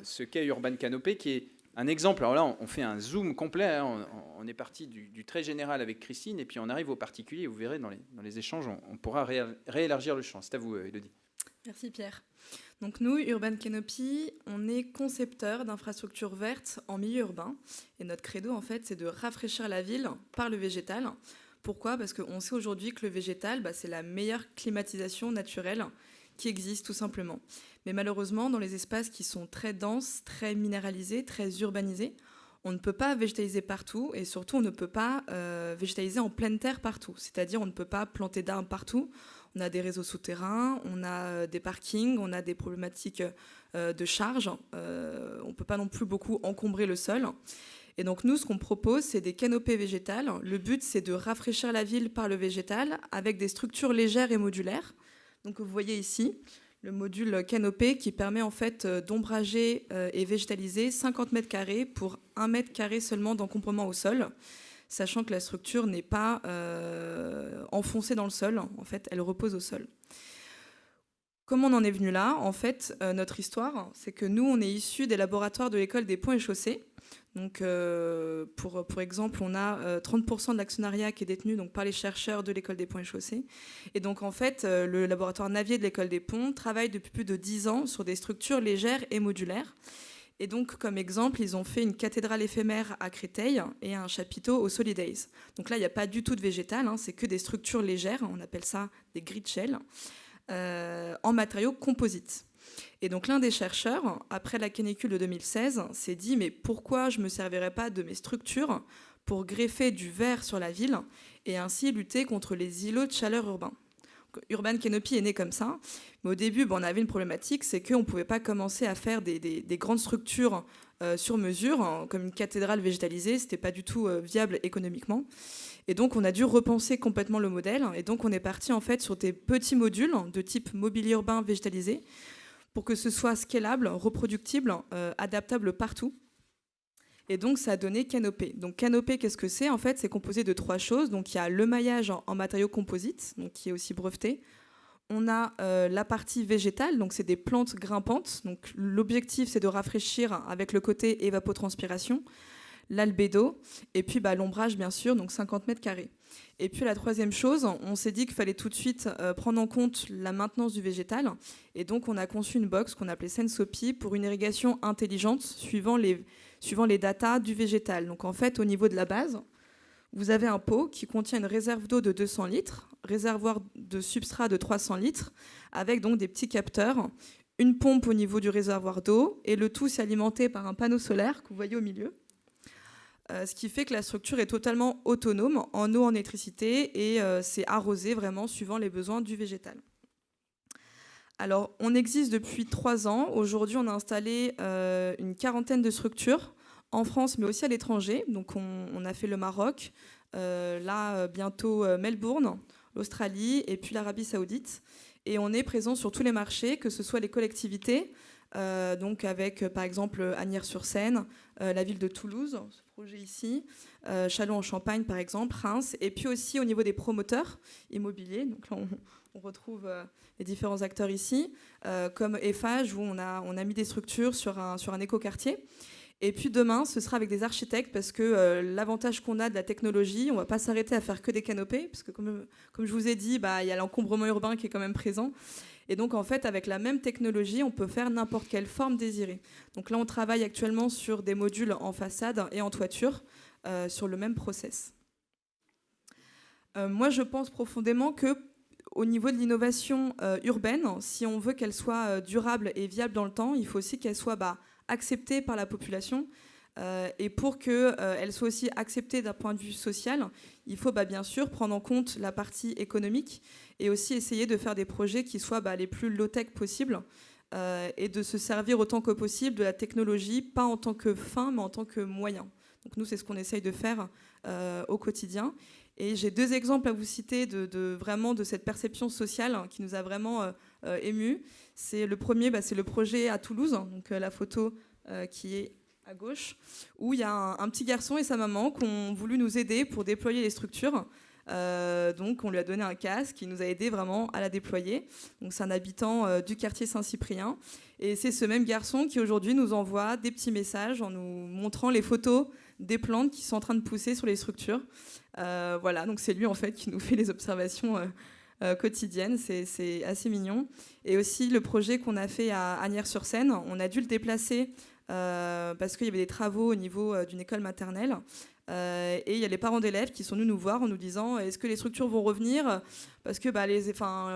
ce qu'est Urban Canopé, qui est un exemple. Alors là, on fait un zoom complet. Hein. On est parti du très général avec Christine, et puis on arrive au particulier. Vous verrez, dans les échanges, on pourra réélargir le champ. C'est à vous, Élodie. Merci Pierre. Donc nous, Urban Canopy, on est concepteur d'infrastructures vertes en milieu urbain. Et notre credo, en fait, c'est de rafraîchir la ville par le végétal. Pourquoi ? Parce qu'on sait aujourd'hui que le végétal, c'est la meilleure climatisation naturelle qui existe tout simplement. Mais malheureusement, dans les espaces qui sont très denses, très minéralisés, très urbanisés, on ne peut pas végétaliser partout et surtout on ne peut pas végétaliser en pleine terre partout. C'est-à-dire on ne peut pas planter d'arbres partout. On a des réseaux souterrains, on a des parkings, on a des problématiques de charge. On ne peut pas non plus beaucoup encombrer le sol. Et donc nous, ce qu'on propose, c'est des canopées végétales. Le but, c'est de rafraîchir la ville par le végétal avec des structures légères et modulaires. Donc vous voyez ici le module canopé qui permet en fait d'ombrager et végétaliser 50 mètres carrés pour 1 mètre carré seulement d'encombrement au sol, sachant que la structure n'est pas enfoncée dans le sol. En fait, elle repose au sol. Comment on en est venu là ? En fait, notre histoire, c'est que nous, on est issus des laboratoires de l'école des Ponts et Chaussées. Donc, pour exemple, on a 30% de l'actionnariat qui est détenu donc, par les chercheurs de l'école des Ponts et Chaussées. Et donc, en fait, le laboratoire Navier de l'école des Ponts travaille depuis plus de 10 ans sur des structures légères et modulaires. Et donc, comme exemple, ils ont fait une cathédrale éphémère à Créteil et un chapiteau au Solidays. Donc là, il n'y a pas du tout de végétal, hein, c'est que des structures légères, on appelle ça des grid shells, en matériaux composites. Et donc l'un des chercheurs, après la canicule de 2016, s'est dit « mais pourquoi je ne me servirais pas de mes structures pour greffer du verre sur la ville et ainsi lutter contre les îlots de chaleur urbains ?» Urban Canopy est né comme ça, mais au début, on avait une problématique, c'est qu'on ne pouvait pas commencer à faire des grandes structures sur mesure, hein, comme une cathédrale végétalisée, ce n'était pas du tout viable économiquement. Et donc, on a dû repenser complètement le modèle, et donc on est parti en fait sur des petits modules de type mobilier urbain végétalisé, pour que ce soit scalable, reproductible, adaptable partout. Et donc, ça a donné Canopé. Donc, Canopé, qu'est-ce que c'est ? En fait, c'est composé de 3 choses. Donc, il y a le maillage en matériaux composites, donc, qui est aussi breveté. On a la partie végétale, donc c'est des plantes grimpantes. Donc, l'objectif, c'est de rafraîchir avec le côté évapotranspiration. l'albédo, et puis l'ombrage bien sûr, donc 50 mètres carrés. Et puis la troisième chose, on s'est dit qu'il fallait tout de suite prendre en compte la maintenance du végétal, et donc on a conçu une box qu'on appelait Sensopi pour une irrigation intelligente suivant les datas du végétal. Donc en fait, au niveau de la base, vous avez un pot qui contient une réserve d'eau de 200 litres, réservoir de substrat de 300 litres, avec donc des petits capteurs, une pompe au niveau du réservoir d'eau, et le tout c'est alimenté par un panneau solaire que vous voyez au milieu. Ce qui fait que la structure est totalement autonome en eau, en électricité, et c'est arrosé vraiment suivant les besoins du végétal. Alors, on existe depuis 3 ans. Aujourd'hui, on a installé une quarantaine de structures en France, mais aussi à l'étranger. Donc, on a fait le Maroc, bientôt Melbourne, l'Australie et puis l'Arabie Saoudite. Et on est présent sur tous les marchés, que ce soit les collectivités, donc avec par exemple Asnières-sur-Seine, la ville de Toulouse, ce projet ici, Châlons-en-Champagne par exemple, Reims, et puis aussi au niveau des promoteurs immobiliers. Donc là, on retrouve les différents acteurs ici, comme Eiffage, où on a mis des structures sur un écoquartier. Et puis demain, ce sera avec des architectes, parce que l'avantage qu'on a de la technologie, on ne va pas s'arrêter à faire que des canopées, parce que comme je vous ai dit, il y a l'encombrement urbain qui est quand même présent. Et donc, en fait, avec la même technologie, on peut faire n'importe quelle forme désirée. Donc là, on travaille actuellement sur des modules en façade et en toiture, sur le même process. Moi, je pense profondément qu'au niveau de l'innovation urbaine, si on veut qu'elle soit durable et viable dans le temps, il faut aussi qu'elle soit acceptée par la population. Et pour qu'elle soit aussi acceptée d'un point de vue social, il faut bien sûr prendre en compte la partie économique et aussi essayer de faire des projets qui soient les plus low-tech possibles, et de se servir autant que possible de la technologie, pas en tant que fin, mais en tant que moyen. Donc nous, c'est ce qu'on essaye de faire au quotidien. Et j'ai 2 exemples à vous citer vraiment de cette perception sociale qui nous a vraiment émus. C'est le premier, c'est le projet à Toulouse, donc la photo qui est à gauche, où il y a un petit garçon et sa maman qui ont voulu nous aider pour déployer les structures. Donc on lui a donné un casque, il nous a aidé vraiment à la déployer. Donc c'est un habitant du quartier Saint-Cyprien, et c'est ce même garçon qui aujourd'hui nous envoie des petits messages en nous montrant les photos des plantes qui sont en train de pousser sur les structures. Voilà, donc c'est lui en fait qui nous fait les observations quotidiennes. C'est assez mignon. Et aussi le projet qu'on a fait à Asnières-sur-Seine, on a dû le déplacer parce qu'il y avait des travaux au niveau d'une école maternelle. Et il y a les parents d'élèves qui sont venus nous voir en nous disant est-ce que les structures vont revenir, parce que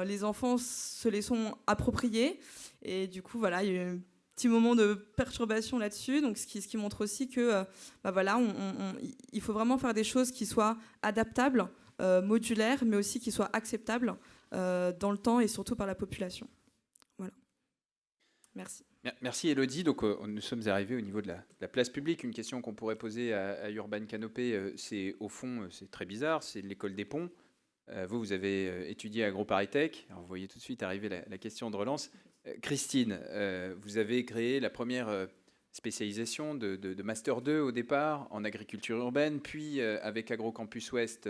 les enfants se les sont appropriés, et du coup voilà, il y a eu un petit moment de perturbation là-dessus. Donc ce qui montre aussi que il faut vraiment faire des choses qui soient adaptables, modulaires, mais aussi qui soient acceptables dans le temps et surtout par la population. Voilà. Merci. Merci Élodie. Donc nous sommes arrivés au niveau de la place publique. Une question qu'on pourrait poser à Urban Canopé, c'est au fond, c'est très bizarre, c'est l'école des ponts. Vous avez étudié AgroParisTech. Alors vous voyez tout de suite arriver la question de relance. Christine, vous avez créé la première spécialisation de Master 2 au départ en agriculture urbaine, puis avec AgroCampus Ouest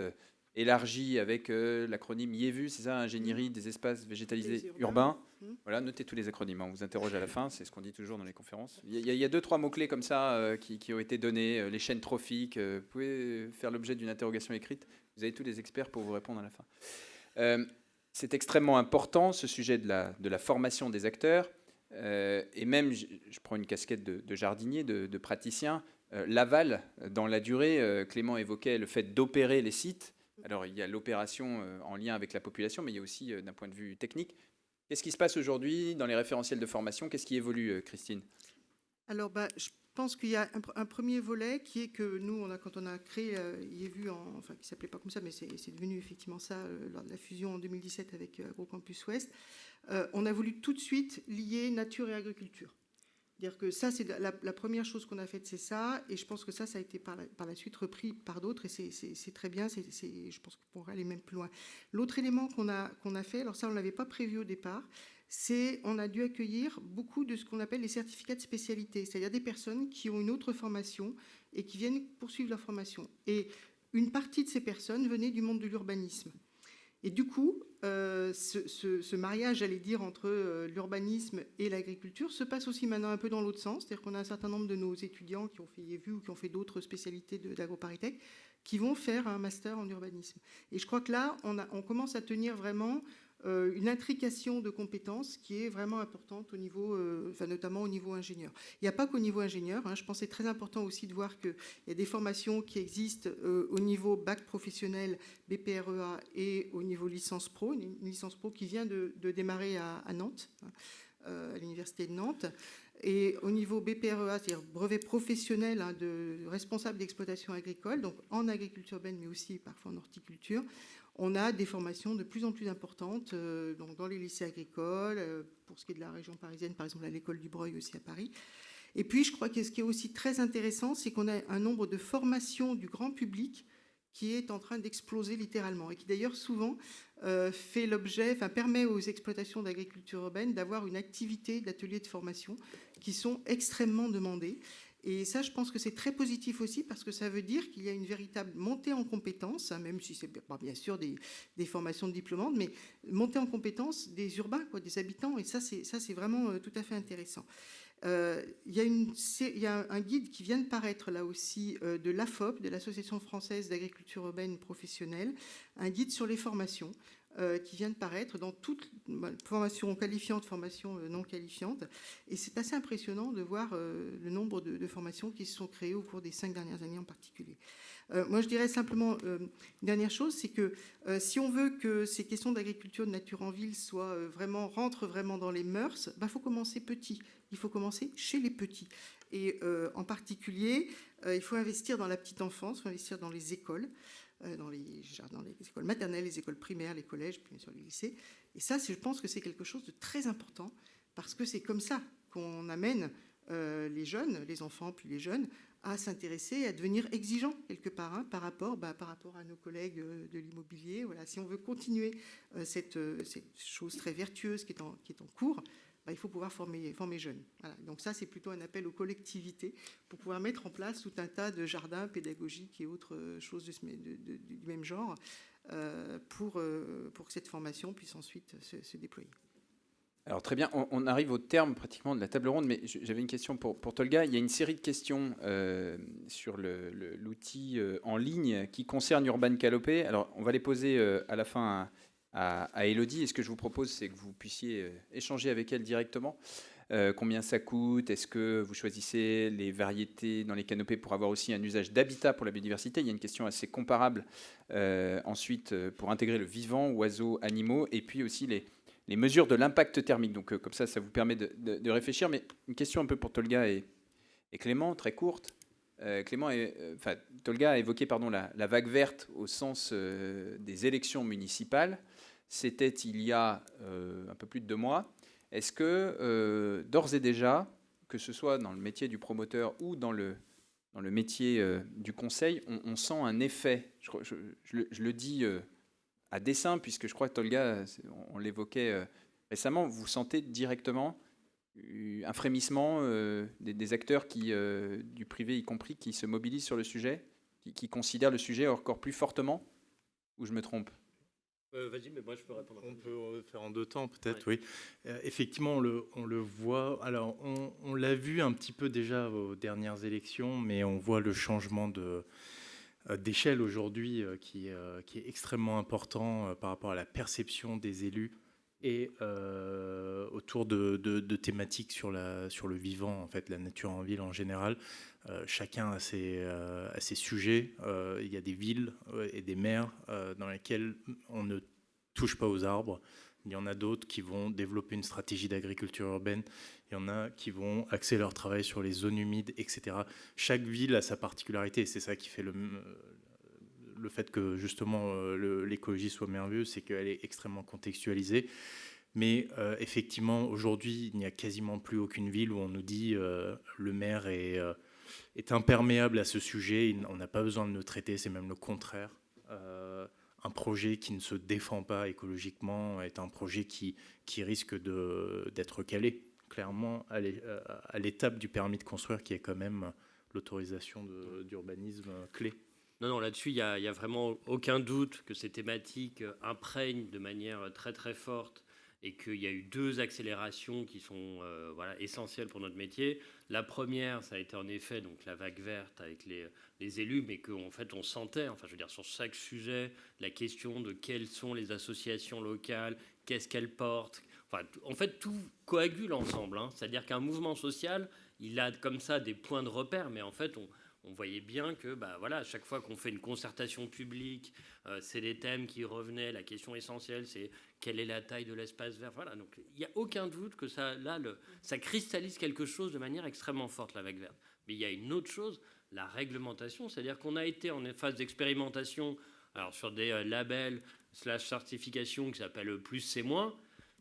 élargi avec l'acronyme IEVU, c'est ça, Ingénierie des espaces végétalisés urbains. Voilà, notez tous les acronymes, on vous interroge à la fin, c'est ce qu'on dit toujours dans les conférences. Il y a 2-3 mots-clés comme ça qui ont été donnés, les chaînes trophiques, vous pouvez faire l'objet d'une interrogation écrite, vous avez tous les experts pour vous répondre à la fin. C'est extrêmement important, ce sujet de la formation des acteurs, et même, je prends une casquette de jardinier, de praticien, l'aval dans la durée. Clément évoquait le fait d'opérer les sites. Alors, il y a l'opération en lien avec la population, mais il y a aussi, d'un point de vue technique, qu'est-ce qui se passe aujourd'hui dans les référentiels de formation? Qu'est-ce qui évolue, Christine? Alors, je pense qu'il y a un premier volet qui est que nous, quand on a créé IEVU, qui ne s'appelait pas comme ça, mais c'est devenu effectivement ça lors de la fusion en 2017 avec AgroCampus Ouest, on a voulu tout de suite lier nature et agriculture. C'est-à-dire que ça, c'est la première chose qu'on a faite, c'est ça, et je pense que ça a été par la suite repris par d'autres, et c'est très bien, je pense qu'on pourrait aller même plus loin. L'autre élément qu'on a fait, alors ça, on ne l'avait pas prévu au départ, c'est on a dû accueillir beaucoup de ce qu'on appelle les certificats de spécialité, c'est-à-dire des personnes qui ont une autre formation et qui viennent poursuivre leur formation. Et une partie de ces personnes venaient du monde de l'urbanisme. Et du coup, ce mariage, j'allais dire, entre l'urbanisme et l'agriculture se passe aussi maintenant un peu dans l'autre sens. C'est-à-dire qu'on a un certain nombre de nos étudiants qui ont fait IEVU ou qui ont fait d'autres spécialités d'AgroParisTech qui vont faire un master en urbanisme. Et je crois que là, on commence à tenir vraiment une intrication de compétences qui est vraiment importante au niveau, notamment au niveau ingénieur. Il n'y a pas qu'au niveau ingénieur. Je pense que c'est très important aussi de voir qu'il y a des formations qui existent au niveau bac professionnel, BPREA, et au niveau licence pro, une licence pro qui vient de démarrer à Nantes, à l'université de Nantes. Et au niveau BPREA, c'est-à-dire brevet professionnel de responsable d'exploitation agricole, donc en agriculture urbaine, mais aussi parfois en horticulture, on a des formations de plus en plus importantes donc dans les lycées agricoles, pour ce qui est de la région parisienne, par exemple à l'école du Breuil aussi à Paris. Et puis je crois que ce qui est aussi très intéressant, c'est qu'on a un nombre de formations du grand public qui est en train d'exploser littéralement et qui d'ailleurs souvent permet aux exploitations d'agriculture urbaine d'avoir une activité d'ateliers de formation qui sont extrêmement demandés. Et ça, je pense que c'est très positif aussi parce que ça veut dire qu'il y a une véritable montée en compétences, même si c'est pas bien sûr des formations de diplômantes, mais montée en compétences des urbains, des habitants. Et ça, c'est vraiment tout à fait intéressant. Il y a un guide qui vient de paraître là aussi de l'AFOP, de l'Association française d'agriculture urbaine professionnelle, un guide sur les formations qui vient de paraître dans toutes formations qualifiantes, formations non qualifiantes. Et c'est assez impressionnant de voir le nombre de formations qui se sont créées au cours des 5 dernières années en particulier. Moi, je dirais simplement une dernière chose, c'est que si on veut que ces questions d'agriculture de nature en ville rentrent vraiment dans les mœurs, faut commencer petit. Il faut commencer chez les petits. Et en particulier, il faut investir dans la petite enfance, il faut investir dans les écoles, dans les écoles maternelles, les écoles primaires, les collèges, puis bien sûr les lycées. Et ça, je pense que c'est quelque chose de très important, parce que c'est comme ça qu'on amène les jeunes, les enfants, puis les jeunes, à s'intéresser, à devenir exigeants quelque part, par rapport à nos collègues de l'immobilier. Voilà, si on veut continuer cette chose très vertueuse qui est en cours, il faut pouvoir former jeunes. Voilà. Donc ça, c'est plutôt un appel aux collectivités pour pouvoir mettre en place tout un tas de jardins pédagogiques et autres choses du même genre pour que cette formation puisse ensuite se déployer. Alors très bien, on arrive au terme pratiquement de la table ronde, mais j'avais une question pour Tolga. Il y a une série de questions sur l'outil en ligne qui concerne Urban Canopé. Alors on va les poser à la fin à Élodie. Et ce que je vous propose, c'est que vous puissiez échanger avec elle directement. Combien ça coûte? Est-ce que vous choisissez les variétés dans les canopées pour avoir aussi un usage d'habitat pour la biodiversité? Il y a une question assez comparable ensuite pour intégrer le vivant, oiseaux, animaux, et puis aussi les mesures de l'impact thermique. Donc comme ça vous permet de réfléchir. Mais une question un peu pour Tolga et Clément, très courte. Tolga a évoqué la vague verte au sens des élections municipales. C'était il y a un peu plus de 2 mois. Est-ce que d'ores et déjà, que ce soit dans le métier du promoteur ou dans le métier du conseil, on sent un effet, je le dis à dessein, puisque je crois que Tolga, on l'évoquait récemment, vous sentez directement un frémissement des acteurs du privé y compris, qui se mobilisent sur le sujet, qui considèrent le sujet encore plus fortement, ou je me trompe? Vas-y, mais moi je peux répondre. On peut faire en 2 temps peut-être, oui. Effectivement, on le voit. Alors, on l'a vu un petit peu déjà aux dernières élections, mais on voit le changement d'échelle aujourd'hui qui est extrêmement important par rapport à la perception des élus et autour de thématiques sur le vivant, en fait, la nature en ville en général. Chacun a ses sujets. Il y a des villes et des mers dans lesquelles on ne touche pas aux arbres. Il y en a d'autres qui vont développer une stratégie d'agriculture urbaine. Il y en a qui vont axer leur travail sur les zones humides, etc. Chaque ville a sa particularité. C'est ça qui fait le fait que justement l'écologie soit merveilleuse, c'est qu'elle est extrêmement contextualisée. Mais effectivement, aujourd'hui, il n'y a quasiment plus aucune ville où on nous dit le maire est imperméable à ce sujet, on n'a pas besoin de le traiter, c'est même le contraire. Un projet qui ne se défend pas écologiquement est un projet qui risque d'être calé, clairement, à l'étape du permis de construire, qui est quand même l'autorisation d'urbanisme clé. Non, là-dessus, il y a vraiment aucun doute que ces thématiques imprègnent de manière très très forte et qu'il y a eu 2 accélérations qui sont essentielles pour notre métier. La première, ça a été en effet donc la vague verte avec les élus, mais qu'en fait on sentait, enfin je veux dire sur chaque sujet, la question de quelles sont les associations locales, qu'est-ce qu'elles portent. Enfin, en fait, tout coagule ensemble. C'est-à-dire qu'un mouvement social, il a comme ça des points de repère, mais en fait on voyait bien que à chaque fois qu'on fait une concertation publique, c'est des thèmes qui revenaient. La question essentielle, c'est quelle est la taille de l'espace vert. Voilà, donc il n'y a aucun doute que ça cristallise quelque chose de manière extrêmement forte, la vague verte. Mais il y a une autre chose, la réglementation, c'est-à-dire qu'on a été en phase d'expérimentation alors sur des labels / certifications qui s'appellent plus c'est moins.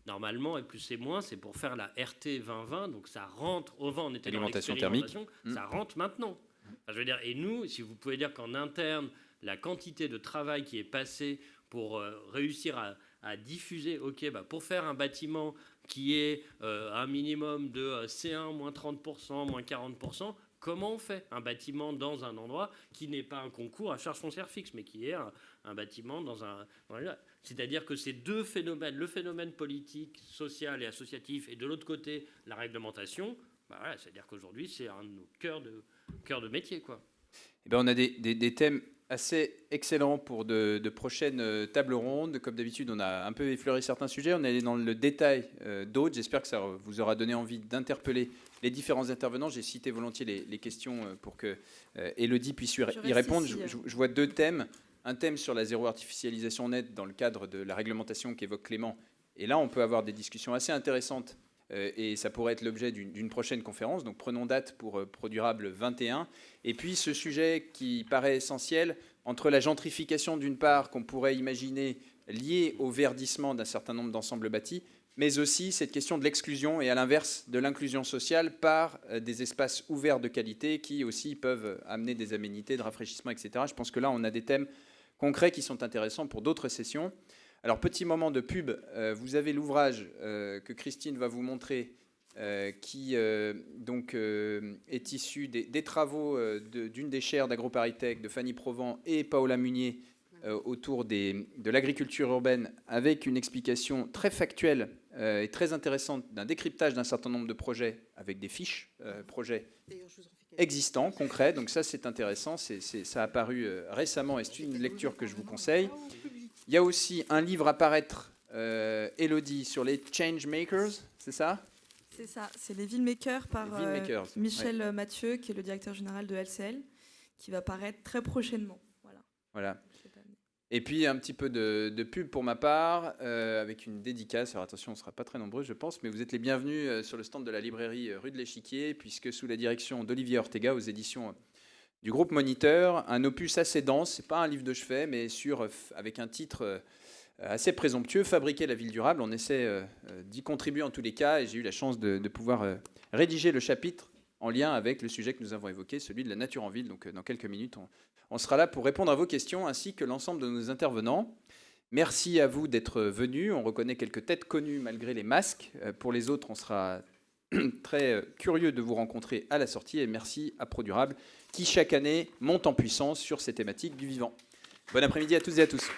Normalement, et plus c'est moins, c'est pour faire la RT 2020, donc ça rentre au vent, on était dans l'expérimentation, ça rentre maintenant. Enfin, je veux dire, et nous, si vous pouvez dire qu'en interne, la quantité de travail qui est passée pour réussir à diffuser, pour faire un bâtiment qui est un minimum de C1, moins 30%, moins 40%, comment on fait un bâtiment dans un endroit qui n'est pas un concours à charge foncière fixe, mais qui est un bâtiment dans un... C'est-à-dire que ces 2 phénomènes, le phénomène politique, social et associatif, et de l'autre côté, la réglementation, c'est-à-dire qu'aujourd'hui, c'est un de nos cœurs de métier, quoi. Eh bien, on a des thèmes assez excellent pour de prochaines tables rondes. Comme d'habitude, on a un peu effleuré certains sujets. On est allé dans le détail d'autres. J'espère que ça vous aura donné envie d'interpeller les différents intervenants. J'ai cité volontiers les questions pour que Élodie puisse y répondre. Je vois 2 thèmes. Un thème sur la zéro artificialisation nette dans le cadre de la réglementation qu'évoque Clément. Et là, on peut avoir des discussions assez intéressantes et ça pourrait être l'objet d'une prochaine conférence. Donc prenons date pour ProDurable 21. Et puis ce sujet qui paraît essentiel, entre la gentrification d'une part qu'on pourrait imaginer liée au verdissement d'un certain nombre d'ensembles bâtis, mais aussi cette question de l'exclusion et à l'inverse de l'inclusion sociale par des espaces ouverts de qualité qui aussi peuvent amener des aménités de rafraîchissement, etc. Je pense que là, on a des thèmes concrets qui sont intéressants pour d'autres sessions. Alors, petit moment de pub, vous avez l'ouvrage que Christine va vous montrer qui est issu des travaux d'une des chaires d'AgroParisTech de Fanny Provence et Paola Munier autour de l'agriculture urbaine, avec une explication très factuelle et très intéressante d'un décryptage d'un certain nombre de projets avec des fiches projets existants, concrets. Donc ça, c'est intéressant. Ça a apparu récemment et c'est une lecture que je vous conseille. Il y a aussi un livre à paraître, Élodie, sur les changemakers, c'est ça ? C'est ça, c'est les Villemakers par Michel Mathieu, qui est le directeur général de LCL, qui va paraître très prochainement. Voilà. Et puis un petit peu de pub pour ma part, avec une dédicace. Alors attention, on ne sera pas très nombreux, je pense, mais vous êtes les bienvenus sur le stand de la librairie rue de l'Échiquier, puisque sous la direction d'Olivier Ortega, aux éditions du groupe Moniteur, un opus assez dense, c'est pas un livre de chevet, mais avec un titre assez présomptueux, Fabriquer la ville durable. On essaie d'y contribuer en tous les cas, et j'ai eu la chance de pouvoir rédiger le chapitre en lien avec le sujet que nous avons évoqué, celui de la nature en ville. Donc dans quelques minutes, on sera là pour répondre à vos questions, ainsi que l'ensemble de nos intervenants. Merci à vous d'être venus. On reconnaît quelques têtes connues malgré les masques. Pour les autres, on sera très curieux de vous rencontrer à la sortie. Et merci à ProDurable, qui chaque année monte en puissance sur ces thématiques du vivant. Bon après-midi à toutes et à tous.